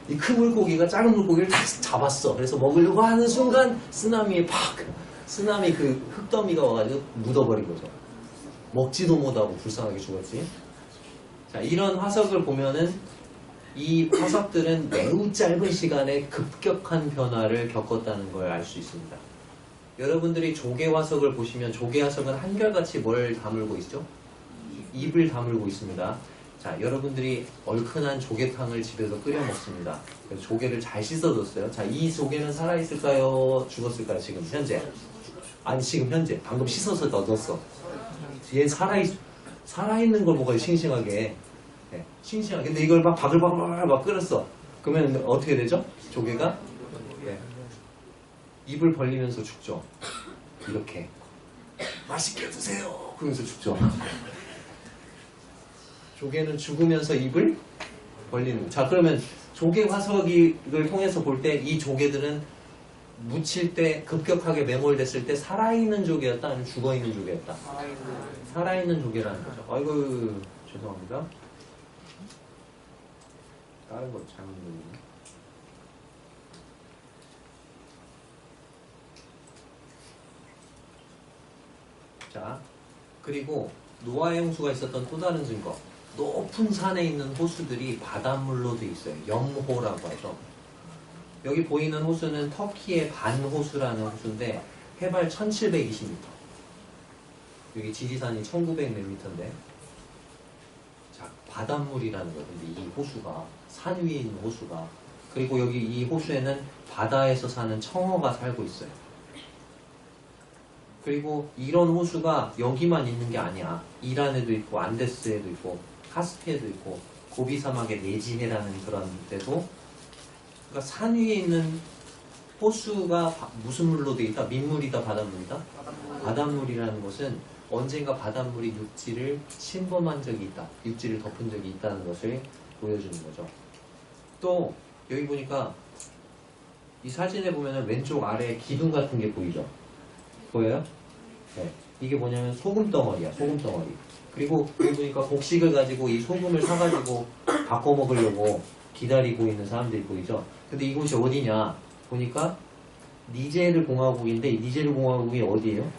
이 큰 물고기가 작은 물고기를 딱 잡았어. 그래서 먹으려고 하는 순간 쓰나미 그 흙더미가 와가지고 묻어버린 거죠. 먹지도 못하고 불쌍하게 죽었지. 자, 이런 화석을 보면은 이 화석들은 매우 짧은 시간에 급격한 변화를 겪었다는 걸 알 수 있습니다. 여러분들이 조개 화석을 보시면 조개 화석은 한결같이 뭘 다물고 있죠? 입을 다물고 있습니다. 자, 여러분들이 얼큰한 조개탕을 집에서 끓여 먹습니다. 그래서 조개를 잘 씻어줬어요. 자, 이 조개는 살아있을까요? 죽었을까요? 지금 현재? 아니, 지금 현재. 방금 씻어서 넣었어. 얘 살아있는 걸 먹어요, 싱싱하게. 네, 싱싱하게. 근데 이걸 막 바글바글 막 끓였어. 그러면 어떻게 되죠? 조개가? 네. 입을 벌리면서 죽죠. 이렇게. 맛있게 드세요. 그러면서 죽죠. 조개는 죽으면서 입을 벌리는. 자, 그러면 조개 화석을 통해서 볼 때 이 조개들은 묻힐 때 급격하게 매몰됐을 때 살아있는 조개였다 아니면 죽어있는 조개였다? 살아있는 조개라는 거죠. 아이고 죄송합니다. 다른 거 잘못 눌렀네. 자, 그리고 노아의 홍수가 있었던 또 다른 증거. 높은 산에 있는 호수들이 바닷물로 돼 있어요. 염호라고 하죠. 여기 보이는 호수는 터키의 반호수라는 호수인데 해발 1720m. 여기 지리산이 1900 몇 미터인데. 자, 바닷물이라는 거예요. 근데 이 호수가 산 위에 있는 호수가. 그리고 여기 이 호수에는 바다에서 사는 청어가 살고 있어요. 그리고 이런 호수가 여기만 있는 게 아니야. 이란에도 있고 안데스에도 있고 카스피에도 있고 고비 사막의 네지헤라는 그런 데도, 그러니까 산 위에 있는 호수가 무슨 물로 돼 있다? 민물이다, 바닷물이다? 바닷물이라는 것은 언젠가 바닷물이 육지를 침범한 적이 있다. 육지를 덮은 적이 있다는 것을 보여주는 거죠. 또 여기 보니까 이 사진에 보면은 왼쪽 아래에 기둥 같은 게 보이죠? 보여요? 네. 이게 뭐냐면 소금 덩어리야, 소금 덩어리. 그리고 여기 보니까 곡식을 가지고 이 소금을 사가지고 바꿔 먹으려고 기다리고 있는 사람들이 보이죠? 근데 이곳이 어디냐? 보니까 니제르 공화국인데 이 니제르 공화국이 어디예요?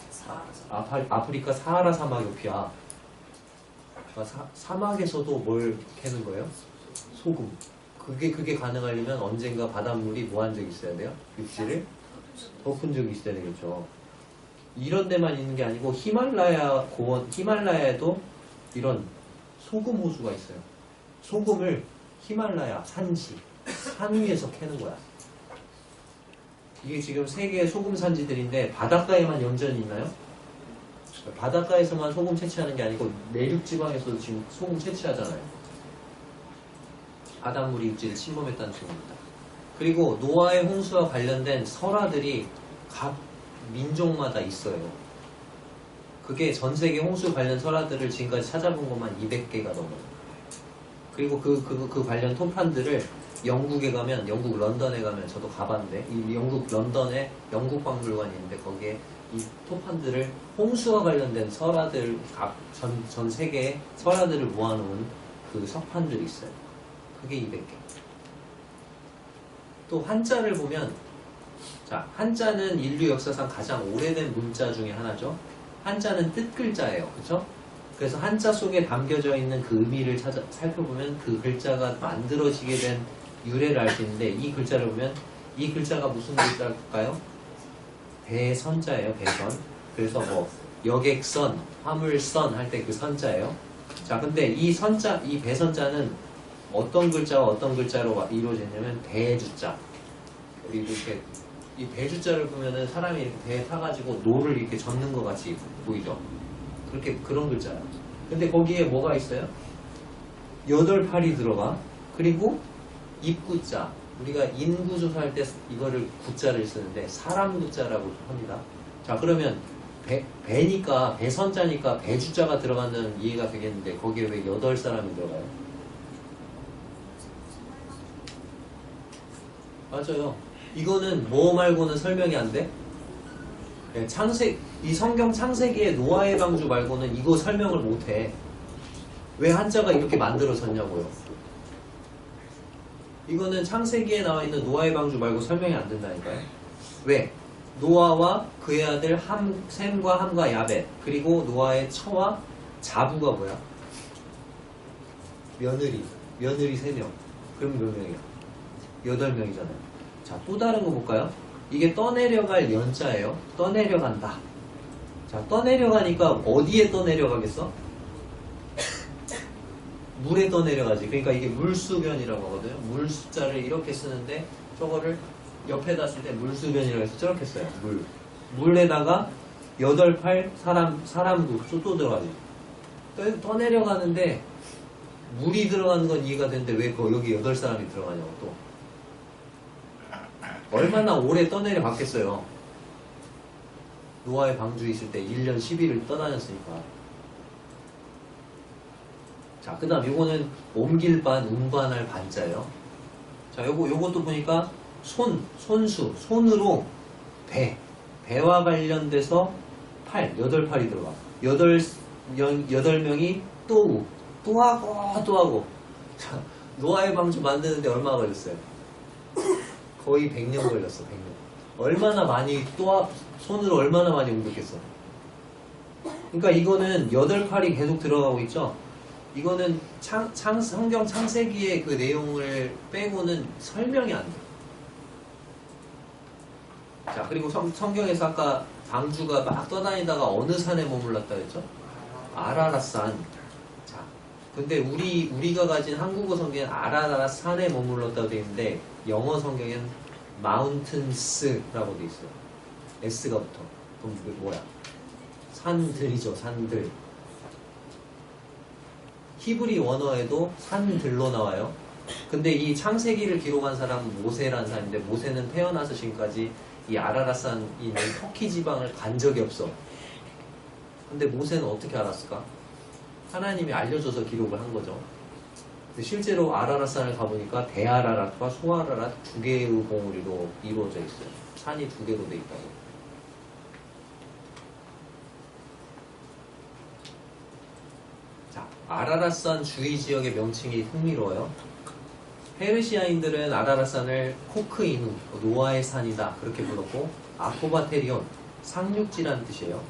아프리카 사하라 사막 옆이야. 그러니까 사막에서도 뭘 캐는 거예요? 소금. 그게 가능하려면 언젠가 바닷물이 뭐한 적이 있어야 돼요? 육지를 덮은 적이 있어야 되겠죠. 이런 데만 있는 게 아니고 히말라야 고원, 히말라야에도 이런 소금 호수가 있어요. 소금을 히말라야 산지, 산 위에서 캐는 거야. 이게 지금 세계의 소금 산지들인데 바닷가에만 염전이 있나요? 바닷가에서만 소금 채취하는 게 아니고 내륙 지방에서도 지금 소금 채취하잖아요. 바닷물이 육지를 침범했다는 증거입니다. 그리고 노아의 홍수와 관련된 설화들이 각 민족마다 있어요. 그게 전 세계 홍수 관련 설화들을 지금까지 찾아본 것만 200개가 넘어요. 그리고 그 관련 토판들을 영국에 가면, 영국 런던에 가면 저도 가봤는데, 이 영국 런던에 영국 박물관이 있는데 거기에 이 토판들을 홍수와 관련된 설화들, 각 전 세계의 설화들을 모아놓은 그 석판들이 있어요. 그게 200개. 또 한자를 보면, 자, 한자는 인류 역사상 가장 오래된 문자 중에 하나죠. 한자는 뜻글자예요. 그렇죠? 그래서 한자 속에 담겨져 있는 그 의미를 살펴보면 그 글자가 만들어지게 된 유래를 알 수 있는데, 이 글자를 보면 이 글자가 무슨 글자일까요? 배선자예요. 배선. 그래서 뭐 여객선, 화물선 할 때 그 선자예요. 자, 근데 이 선자, 이 배선자는 어떤 글자와 어떤 글자로 이루어졌냐면 대주자. 그리고 이렇게 이 대주자를 보면은 사람이 이렇게 배에 타가지고 노를 이렇게 젓는 것 같이 보이죠? 그런 글자야. 근데 거기에 뭐가 있어요? 8팔이 들어가. 그리고 입구자. 우리가 인구조사할 때 이거를 구자를 쓰는데 사람 구자라고 합니다. 자, 그러면 배니까, 배선자니까 배주자가 들어간다는 이해가 되겠는데 거기에 왜 8사람이 들어가요? 맞아요. 이거는 뭐 말고는 설명이 안 돼? 네, 이 성경 창세기의 노아의 방주 말고는 이거 설명을 못 해. 왜 한자가 이렇게 만들어졌냐고요. 이거는 창세기에 나와 있는 노아의 방주 말고 설명이 안 된다니까요. 왜? 노아와 그의 아들 셈과 함과 야벳, 그리고 노아의 처와 자부가 뭐야? 며느리 3명. 그럼 몇 명이야? 8명이잖아요. 자, 또 다른 거 볼까요? 이게 떠내려갈 연자예요. 떠내려간다. 자, 떠내려가니까 어디에 떠내려가겠어? 물에 떠내려가지. 그러니까 이게 물수변이라고 하거든요. 물숫자를 이렇게 쓰는데 저거를 옆에다 쓸 때 물수변이라고 해서 저렇게 써요. 물에다가 8팔 사람도 또 들어가지. 떠내려가는데 물이 들어가는 건 이해가 되는데 왜 여기 8사람이 들어가냐고 또. 얼마나 오래 떠내려 갔겠어요. 노아의 방주 있을 때 1년 10일을 떠다녔으니까. 자, 그 다음 요거는 옮길 반, 운반할 반자예요. 자, 요것도 보니까 손수, 손으로 배와 관련돼서 8팔이 들어가. 8명이 또 하고. 자, 노아의 방주 만드는데 얼마나 걸렸어요? 거의 100년 걸렸어, 100년. 얼마나 많이 손으로 얼마나 많이 옮겼겠어? 그러니까 이거는 8칼이 계속 들어가고 있죠. 이거는 성경 창세기의 그 내용을 빼고는 설명이 안 돼요. 자, 그리고 성경에서 아까 방주가 막 떠다니다가 어느 산에 머물렀다 했죠? 아라랏산. 자, 근데 우리가 가진 한국어 성경엔 아라랏산에 머물렀다고 되어 있는데 영어 성경엔 mountains라고 되어 있어요. S가 붙어. 그럼 그게 뭐야? 산들이죠, 산들. 히브리 원어에도 산들로 나와요. 근데 이 창세기를 기록한 사람은 모세라는 사람인데 모세는 태어나서 지금까지 이 아라랏산 있는 터키 지방을 간 적이 없어. 근데 모세는 어떻게 알았을까? 하나님이 알려줘서 기록을 한 거죠. 근데 실제로 아라랏산을 가보니까 대아라랏과 소아라랏 두 개의 봉우리로 이루어져 있어요. 산이 두 개로 돼 있다고. 자, 아라랏산 주위 지역의 명칭이 흥미로워요. 페르시아인들은 아라랏산을 코크이누, 노아의 산이다 그렇게 불렀고, 아포바테리온, 상륙지라는 뜻이에요.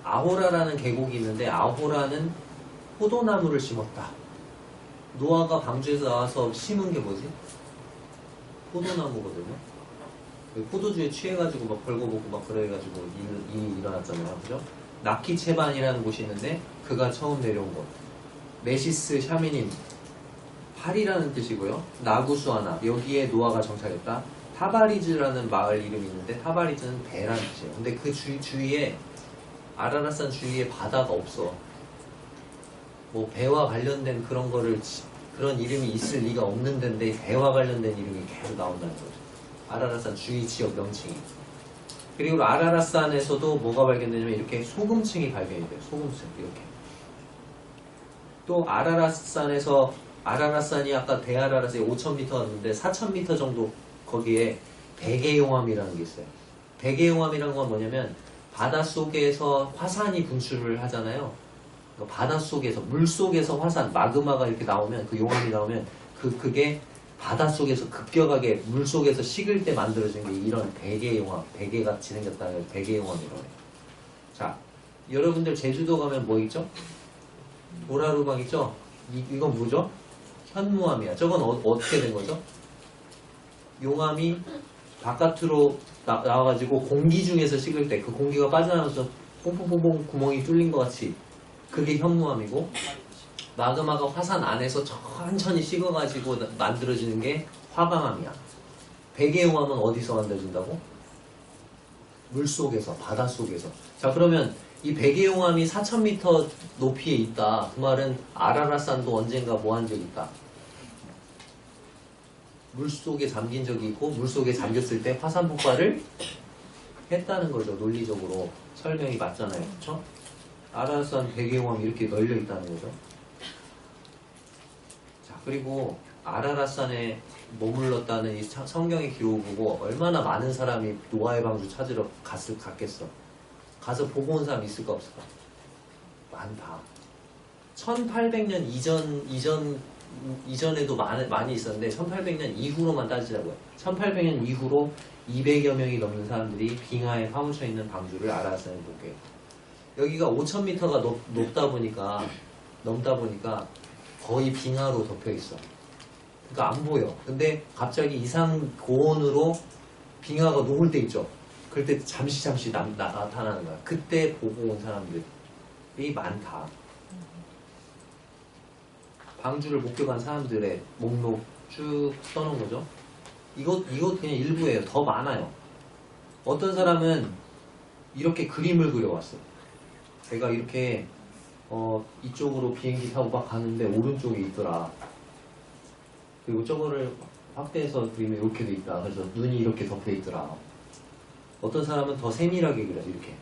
아호라라는 계곡이 있는데 아호라는 포도나무를 심었다. 노아가 방주에서 나와서 심은 게 뭐지? 포도나무거든요. 포도주에 취해가지고 막 벌거벗고 막 그래가지고 일이 일어났잖아요, 그죠? 나키체반이라는 곳이 있는데 그가 처음 내려온 곳. 메시스 샤미님, 팔이라는 뜻이고요. 나구수아나, 여기에 노아가 정착했다. 타바리즈라는 마을 이름이 있는데 타바리즈는 배라는 뜻이에요. 근데 그 주위에 아라랏산 주위에 바다가 없어. 뭐 배와 관련된 그런 거를 그런 이름이 있을 리가 없는 데인데 배와 관련된 이름이 계속 나온다는 거죠. 아라랏산 주위 지역 명칭이. 그리고 아라랏산에서도 뭐가 발견되냐면 이렇게 소금층이 발견이 돼요. 소금층 이렇게. 또 아라랏산이 아까 대아라랏산이 5,000m였는데 4,000m 정도 거기에 백예용암이라는 게 있어요. 백예용암이라는 건 뭐냐면 바닷속에서 화산이 분출을 하잖아요. 그러니까 바닷속에서 물속에서 화산 마그마가 이렇게 나오면 그 용암이 나오면 그게 바닷속에서 급격하게 물속에서 식을 때 만들어진 게 이런 백예용암, 백예같이 생겼다는 백예용암이라고 해요. 자, 여러분들 제주도 가면 뭐 있죠? 도라루방 있죠? 이건 뭐죠? 현무암이야. 저건 어떻게 된 거죠? 용암이 바깥으로 나와가지고 공기 중에서 식을 때 그 공기가 빠져나가면서 뽕뽕뽕뽕 구멍이 뚫린 것 같이 그게 현무암이고, 마그마가 화산 안에서 천천히 식어가지고 만들어지는 게 화강암이야. 백예용암은 어디서 만들어진다고? 물속에서, 바닷속에서. 자, 그러면 이 백예용암이 4,000m 높이에 있다. 그 말은 아라랏산도 언젠가 뭐 한 적이 있다. 물속에 잠긴 적이 있고 물속에 잠겼을 때 화산 폭발을 했다는 거죠. 논리적으로 설명이 맞잖아요. 그렇죠? 아라랏산 백예용암이 이렇게 널려 있다는 거죠. 자, 그리고 아라랏산에 머물렀다는 이 성경의 기록을 보고 얼마나 많은 사람이 노아의 방주 찾으러 갔겠어. 가서 보고 온 사람 있을까 없을까? 많다. 1800년 이전에도 많이 있었는데 1800년 이후로만 따지자고요. 1800년 이후로 200여 명이 넘는 사람들이 빙하에 파묻혀 있는 방주를 아라랏산에 볼게요. 여기가 5,000m가 넘다 보니까 거의 빙하로 덮여 있어. 그러니까 안 보여. 근데 갑자기 이상 고온으로 빙하가 녹을 때 있죠. 그럴 때 잠시 나타나는 거야. 그때 보고 온 사람들이 많다. 방주를 목격한 사람들의 목록 쭉 써놓은 거죠. 이것 그냥 일부예요. 더 많아요. 어떤 사람은 이렇게 그림을 그려왔어. 제가 이렇게 이쪽으로 비행기 타고 막 가는데 오른쪽에 있더라. 그리고 저거를 확대해서 그리면 이렇게 돼 있다. 그래서 눈이 이렇게 덮여 있더라. 어떤 사람은 더 세밀하게 그려. 이렇게.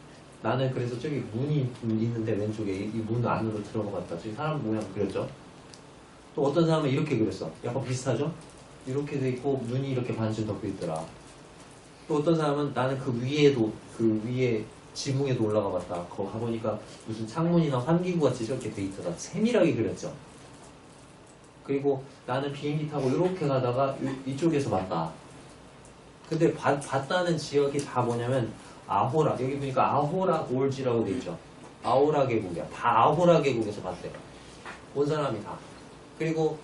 나는 그래서 저기 문이 있는데 왼쪽에 이 문 안으로 들어가 봤다. 저기 사람 모양 그렸죠. 또 어떤 사람은 이렇게 그렸어. 약간 비슷하죠? 이렇게 돼 있고 눈이 이렇게 반쯤 덮여 있더라. 또 어떤 사람은 나는 그 위에 지붕에도 올라가 봤다. 거기 가보니까 무슨 창문이나 환기구 같이 저렇게 돼 있더라. 세밀하게 그렸죠. 그리고 나는 비행기 타고 이렇게 가다가 이쪽에서 봤다. 근데 봤다는 지역이 다 뭐냐면 아호라, 여기 보니까 아호라 골지라고 돼 있죠. 아오라 계곡이야. 다 아오라 계곡에서 봤대. 온 사람이 다. 그리고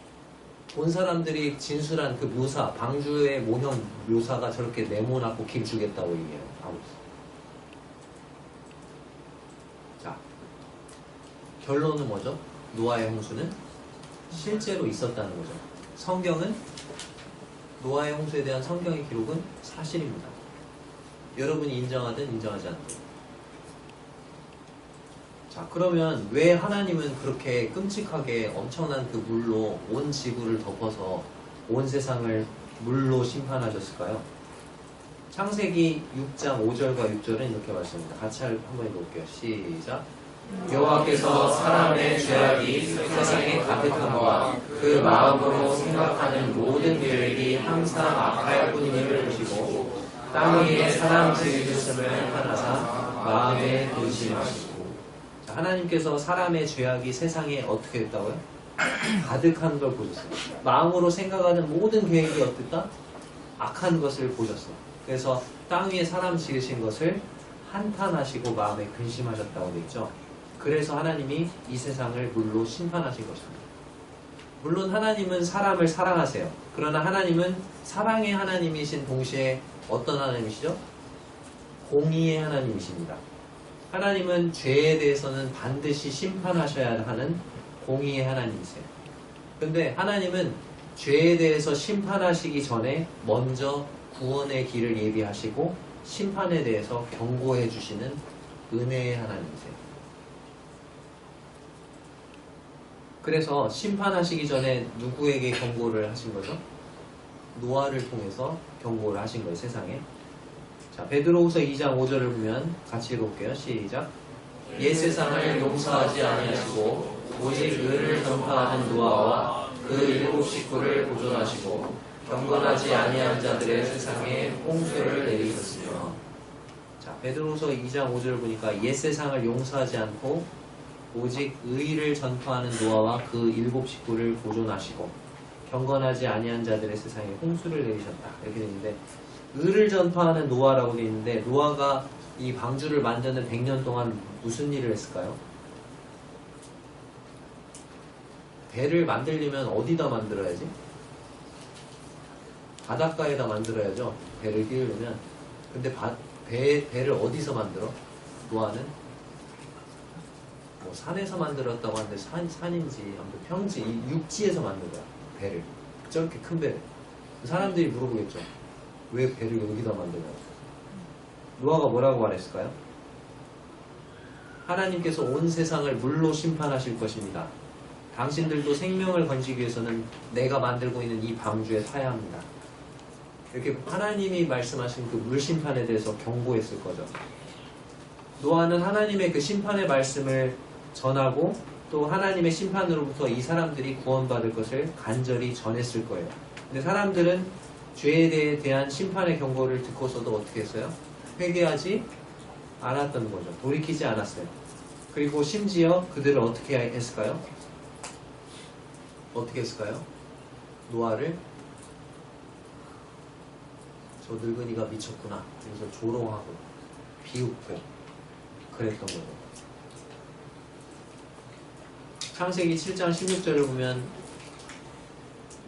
본 사람들이 진술한 그 묘사, 방주의 모형 묘사가 저렇게 네모나고 길쭉했다고 얘기해요. 자, 결론은 뭐죠? 노아의 홍수는 실제로 있었다는 거죠. 성경은 노아의 홍수에 대한 성경의 기록은 사실입니다. 여러분이 인정하든 인정하지 않든. 자, 그러면 왜 하나님은 그렇게 끔찍하게 엄청난 그 물로 온 지구를 덮어서 온 세상을 물로 심판하셨을까요? 창세기 6장 5절과 6절은 이렇게 말씀합니다. 같이 한번 읽어볼게요. 시작. 여호와께서 사람의 죄악이 세상에 가득함과 그 마음으로 생각하는 모든 계획이 항상 악할 뿐임을 보시고 땅 위에 사람 지으셨음을 판하사 마음에 근심하시고. 하나님께서 사람의 죄악이 세상에 어떻게 됐다고요? 가득한 걸 보셨어요. 마음으로 생각하는 모든 계획이 어땠다? 악한 것을 보셨어요. 그래서 땅 위에 사람 지으신 것을 한탄하시고 마음에 근심하셨다고 되어 있죠. 그래서 하나님이 이 세상을 물로 심판하신 것입니다. 물론 하나님은 사람을 사랑하세요. 그러나 하나님은 사랑의 하나님이신 동시에 어떤 하나님이시죠? 공의의 하나님이십니다. 하나님은 죄에 대해서는 반드시 심판하셔야 하는 공의의 하나님이세요. 그런데 하나님은 죄에 대해서 심판하시기 전에 먼저 구원의 길을 예비하시고 심판에 대해서 경고해 주시는 은혜의 하나님이세요. 그래서 심판하시기 전에 누구에게 경고를 하신 거죠? 노아를 통해서 경고를 하신 거예요, 세상에. 자, 베드로후서 2장 5절을 보면 같이 읽어볼게요. 시작. 옛 세상을 용서하지 아니하시고 오직 의를 전파하는 노아와 그 일곱 식구를 보존하시고 경건하지 아니한 자들의 세상에 홍수를 내리셨으며. 자, 베드로후서 2장 5절을 보니까 옛 세상을 용서하지 않고 오직 의를 전파하는 노아와 그 일곱 식구를 보존하시고 경건하지 아니한 자들의 세상에 홍수를 내리셨다. 이렇게 되는데 의를 전파하는 노아라고 되어 있는데 노아가 이 방주를 만드는 100년 동안 무슨 일을 했을까요? 배를 만들려면 어디다 만들어야지? 바닷가에다 만들어야죠. 배를 띄우려면. 근데 배를 어디서 만들어? 노아는? 뭐 산에서 만들었다고 하는데 산인지 아무튼 평지, 육지에서 만든 거야. 배를. 저렇게 큰 배를. 사람들이 물어보겠죠. 왜 배를 여기다 만드냐고. 노아가 뭐라고 말했을까요? 하나님께서 온 세상을 물로 심판하실 것입니다. 당신들도 생명을 건지기 위해서는 내가 만들고 있는 이 방주에 타야 합니다. 이렇게 하나님이 말씀하신 그 물심판에 대해서 경고했을 거죠. 노아는 하나님의 그 심판의 말씀을 전하고 또 하나님의 심판으로부터 이 사람들이 구원받을 것을 간절히 전했을 거예요. 근데 사람들은 죄에 대한 심판의 경고를 듣고서도 어떻게 했어요? 회개하지 않았던 거죠. 돌이키지 않았어요. 그리고 심지어 그들을 어떻게 했을까요? 어떻게 했을까요? 노아를 저 늙은이가 미쳤구나. 그래서 조롱하고 비웃고 그랬던 거죠. 창세기 7장 16절을 보면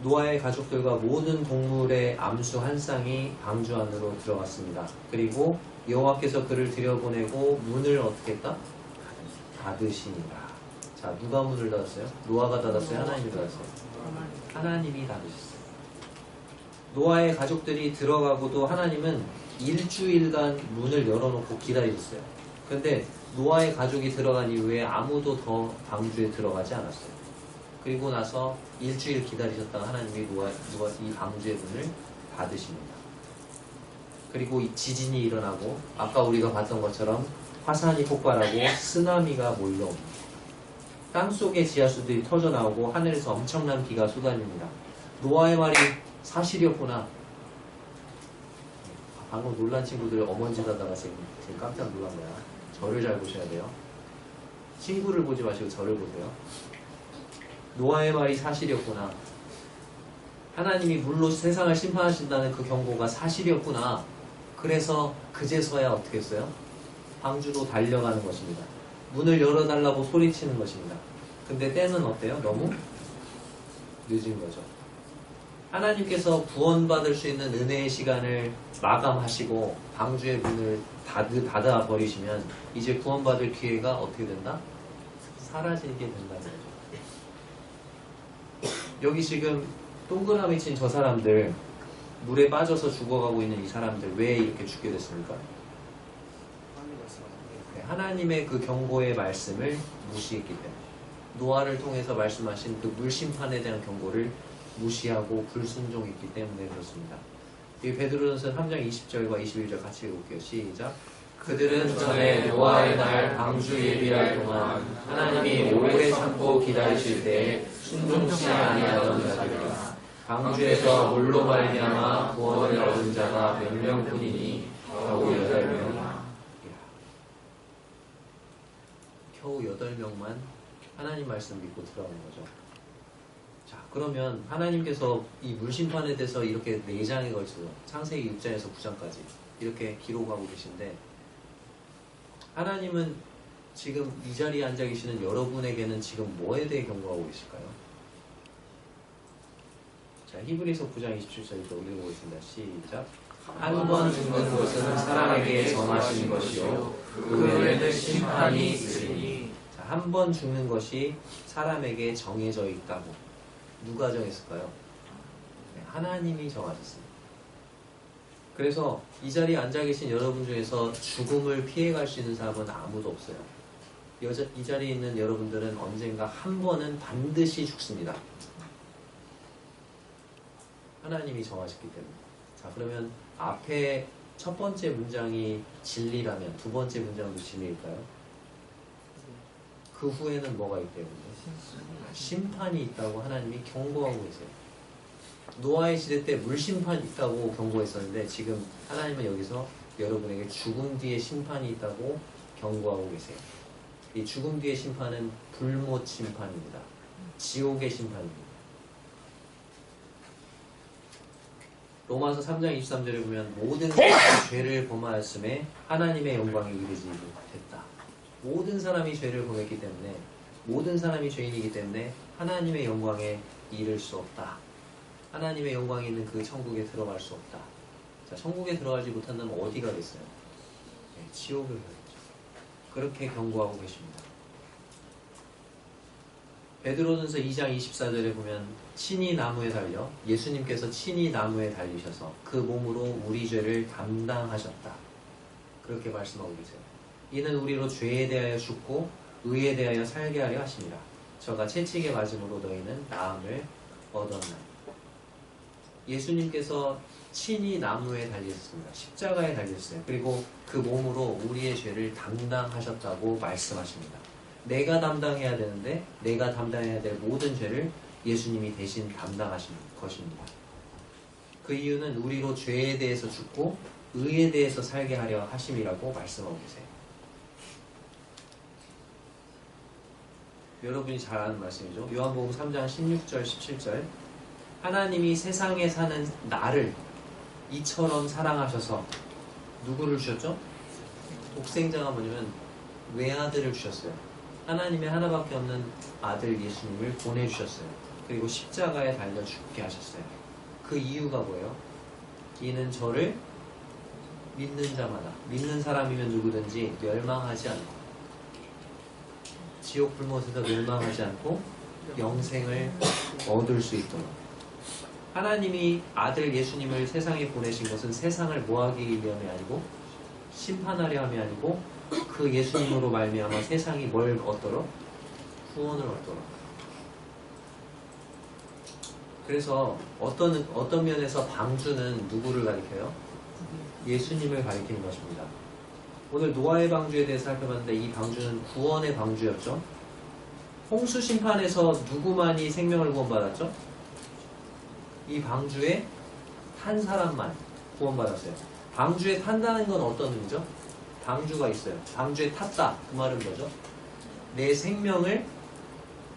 노아의 가족들과 모든 동물의 암수 한 쌍이 방주 안으로 들어갔습니다. 그리고 여호와께서 그를 들여보내고 문을 어떻게 했다? 닫으시니라. 자, 누가 문을 닫았어요? 노아가 닫았어요? 하나님이 닫았어요? 하나님이 닫으셨어요. 노아의 가족들이 들어가고도 하나님은 일주일간 문을 열어놓고 기다리셨어요. 그런데 노아의 가족이 들어간 이후에 아무도 더 방주에 들어가지 않았어요. 그리고 나서 일주일 기다리셨다가 하나님이 이 방주의 문을 닫으십니다. 그리고 이 지진이 일어나고 아까 우리가 봤던 것처럼 화산이 폭발하고 쓰나미가 몰려옵니다. 땅속의 지하수들이 터져나오고 하늘에서 엄청난 비가 쏟아집니다. 노아의 말이 사실이었구나. 방금 놀란 친구들 어머니 짓 하다가 지금 깜짝 놀란 거야. 저를 잘 보셔야 돼요. 친구를 보지 마시고 저를 보세요. 노아의 말이 사실이었구나. 하나님이 물로 세상을 심판하신다는 그 경고가 사실이었구나. 그래서 그제서야 어떻게 했어요? 방주로 달려가는 것입니다. 문을 열어달라고 소리치는 것입니다. 근데 때는 어때요? 너무 늦은 거죠. 하나님께서 구원받을 수 있는 은혜의 시간을 마감하시고 방주의 문을 닫아 버리시면 이제 구원받을 기회가 어떻게 된다? 사라지게 된다는 거죠. 여기 지금 동그라미 친 저 사람들, 물에 빠져서 죽어가고 있는 이 사람들 왜 이렇게 죽게 됐습니까? 하나님의 그 경고의 말씀을 무시했기 때문에, 노아를 통해서 말씀하신 그 물심판에 대한 경고를 무시하고 불순종했기 때문에 그렇습니다. 이 베드로전서 3장 20절과 21절 같이 읽을게요. 시작. 그들은 전에 노아의 날 방주 예비할 동안 하나님이 오래 참고 기다리실 때에 순종치 아니하던 자들이라. 방주에서 물로 말미암아 구원을 얻은 자가 몇 명뿐이니 겨우 8명이라. 겨우 8명만 하나님 말씀 믿고 들어가는 거죠. 자, 그러면 하나님께서 이 물심판에 대해서 이렇게 4장에 걸쳐서 창세기 6장에서 9장까지 이렇게 기록하고 계신데, 하나님은 지금 이 자리에 앉아 계시는 여러분에게는 지금 뭐에 대해 경고하고 계실까요? 자, 히브리서 9장 27절부터 읽어보겠습니다. 시작. 한 번 죽는 것은 사람에게 정하신 것이요 그 후에는 심판이 있으리니. 자, 한 번 죽는 것이 사람에게 정해져 있다고. 누가 정했을까요? 네, 하나님이 정하셨습니다. 그래서 이 자리에 앉아 계신 여러분 중에서 죽음을 피해갈 수 있는 사람은 아무도 없어요. 이 자리에 있는 여러분들은 언젠가 한 번은 반드시 죽습니다. 하나님이 정하셨기 때문에. 자, 그러면 앞에 첫 번째 문장이 진리라면 두 번째 문장도 진리일까요? 그 후에는 뭐가 있기 때문에? 심판이 있다고 하나님이 경고하고 계세요. 노아의 시대 때 물심판이 있다고 경고했었는데, 지금 하나님은 여기서 여러분에게 죽음 뒤에 심판이 있다고 경고하고 계세요. 이 죽음 뒤의 심판은 불못 심판입니다. 지옥의 심판입니다. 로마서 3장 23절에 보면 모든 사람이 죄를 범하였음에 하나님의 영광에 이르지 못했다. 모든 사람이 죄를 범했기 때문에, 모든 사람이 죄인이기 때문에 하나님의 영광에 이를 수 없다. 하나님의 영광이 있는 그 천국에 들어갈 수 없다. 자, 천국에 들어가지 못한다면 어디 가겠어요? 네, 지옥을 가겠죠. 그렇게 경고하고 계십니다. 베드로전서 2장 24절에 보면 친히 나무에 달려, 예수님께서 친히 나무에 달리셔서 그 몸으로 우리 죄를 담당하셨다. 그렇게 말씀하고 계세요. 이는 우리로 죄에 대하여 죽고 의에 대하여 살게 하려 하심이라. 저가 채찍에 맞음으로 너희는 나음을 얻었나니. 예수님께서 친히 나무에 달리셨습니다. 십자가에 달리셨어요. 그리고 그 몸으로 우리의 죄를 담당하셨다고 말씀하십니다. 내가 담당해야 되는데, 내가 담당해야 될 모든 죄를 예수님이 대신 담당하신 것입니다. 그 이유는 우리로 죄에 대해서 죽고 의에 대해서 살게 하려 하심이라고 말씀하고 계세요. 여러분이 잘 아는 말씀이죠. 요한복음 3장 16절 17절. 하나님이 세상에 사는 나를 이처럼 사랑하셔서 누구를 주셨죠? 독생자가 뭐냐면 외아들을 주셨어요. 하나님의 하나밖에 없는 아들 예수님을 보내주셨어요. 그리고 십자가에 달려 죽게 하셨어요. 그 이유가 뭐예요? 이는 저를 믿는 자마다, 믿는 사람이면 누구든지 멸망하지 않고, 지옥 불못에서 멸망하지 않고 영생을 얻을 수 있도록. 하나님이 아들 예수님을 세상에 보내신 것은 세상을 뭐하기 위함이 아니고 심판하려 함이 아니고, 그 예수님으로 말미암아 세상이 뭘 얻도록? 구원을 얻도록. 그래서 어떤 면에서 방주는 누구를 가리켜요? 예수님을 가리키는 것입니다. 오늘 노아의 방주에 대해서 살펴봤는데, 이 방주는 구원의 방주였죠. 홍수 심판에서 누구만이 생명을 구원받았죠? 이 방주에 탄 사람만 구원받았어요. 방주에 탄다는 건 어떤 의미죠? 방주가 있어요. 방주에 탔다. 그 말은 뭐죠? 내 생명을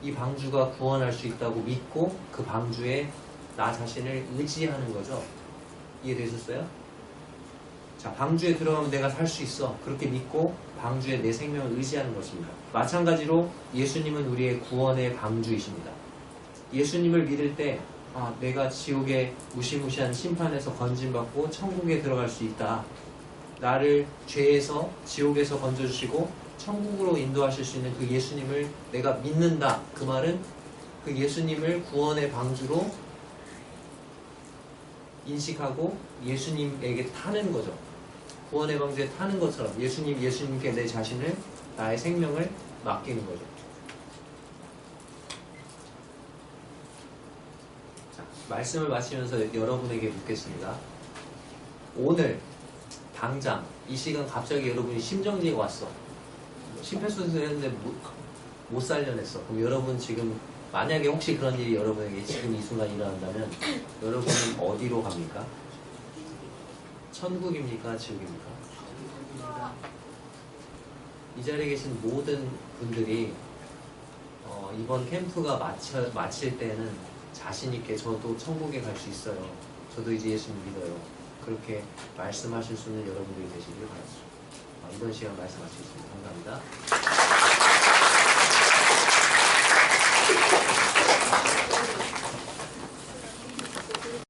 이 방주가 구원할 수 있다고 믿고 그 방주에 나 자신을 의지하는 거죠. 이해되셨어요? 자, 방주에 들어가면 내가 살 수 있어. 그렇게 믿고 방주에 내 생명을 의지하는 것입니다. 마찬가지로 예수님은 우리의 구원의 방주이십니다. 예수님을 믿을 때 내가 지옥의 무시무시한 심판에서 건진받고 천국에 들어갈 수 있다. 나를 죄에서 지옥에서 건져주시고 천국으로 인도하실 수 있는 그 예수님을 내가 믿는다. 그 말은 그 예수님을 구원의 방주로 인식하고 예수님에게 타는 거죠. 구원의 방주에 타는 것처럼 예수님께 내 자신을, 나의 생명을 맡기는 거죠. 자, 말씀을 마치면서 여러분에게 묻겠습니다. 오늘 당장 이 시간 갑자기 여러분이 심정지가 왔어. 심폐소생술 했는데 못 살려냈어. 그럼 여러분 지금 만약에 혹시 그런 일이 여러분에게 지금 이 순간 일어난다면 여러분은 어디로 갑니까? 천국입니까? 지옥입니까? 이 자리에 계신 모든 분들이 이번 캠프가 마칠 때는 자신있게 저도 천국에 갈 수 있어요. 저도 이제 예수님 믿어요. 그렇게 말씀하실 수 있는 여러분들이 되시길 바랍니다. 이번 시간 말씀 마치겠습니다. 감사합니다.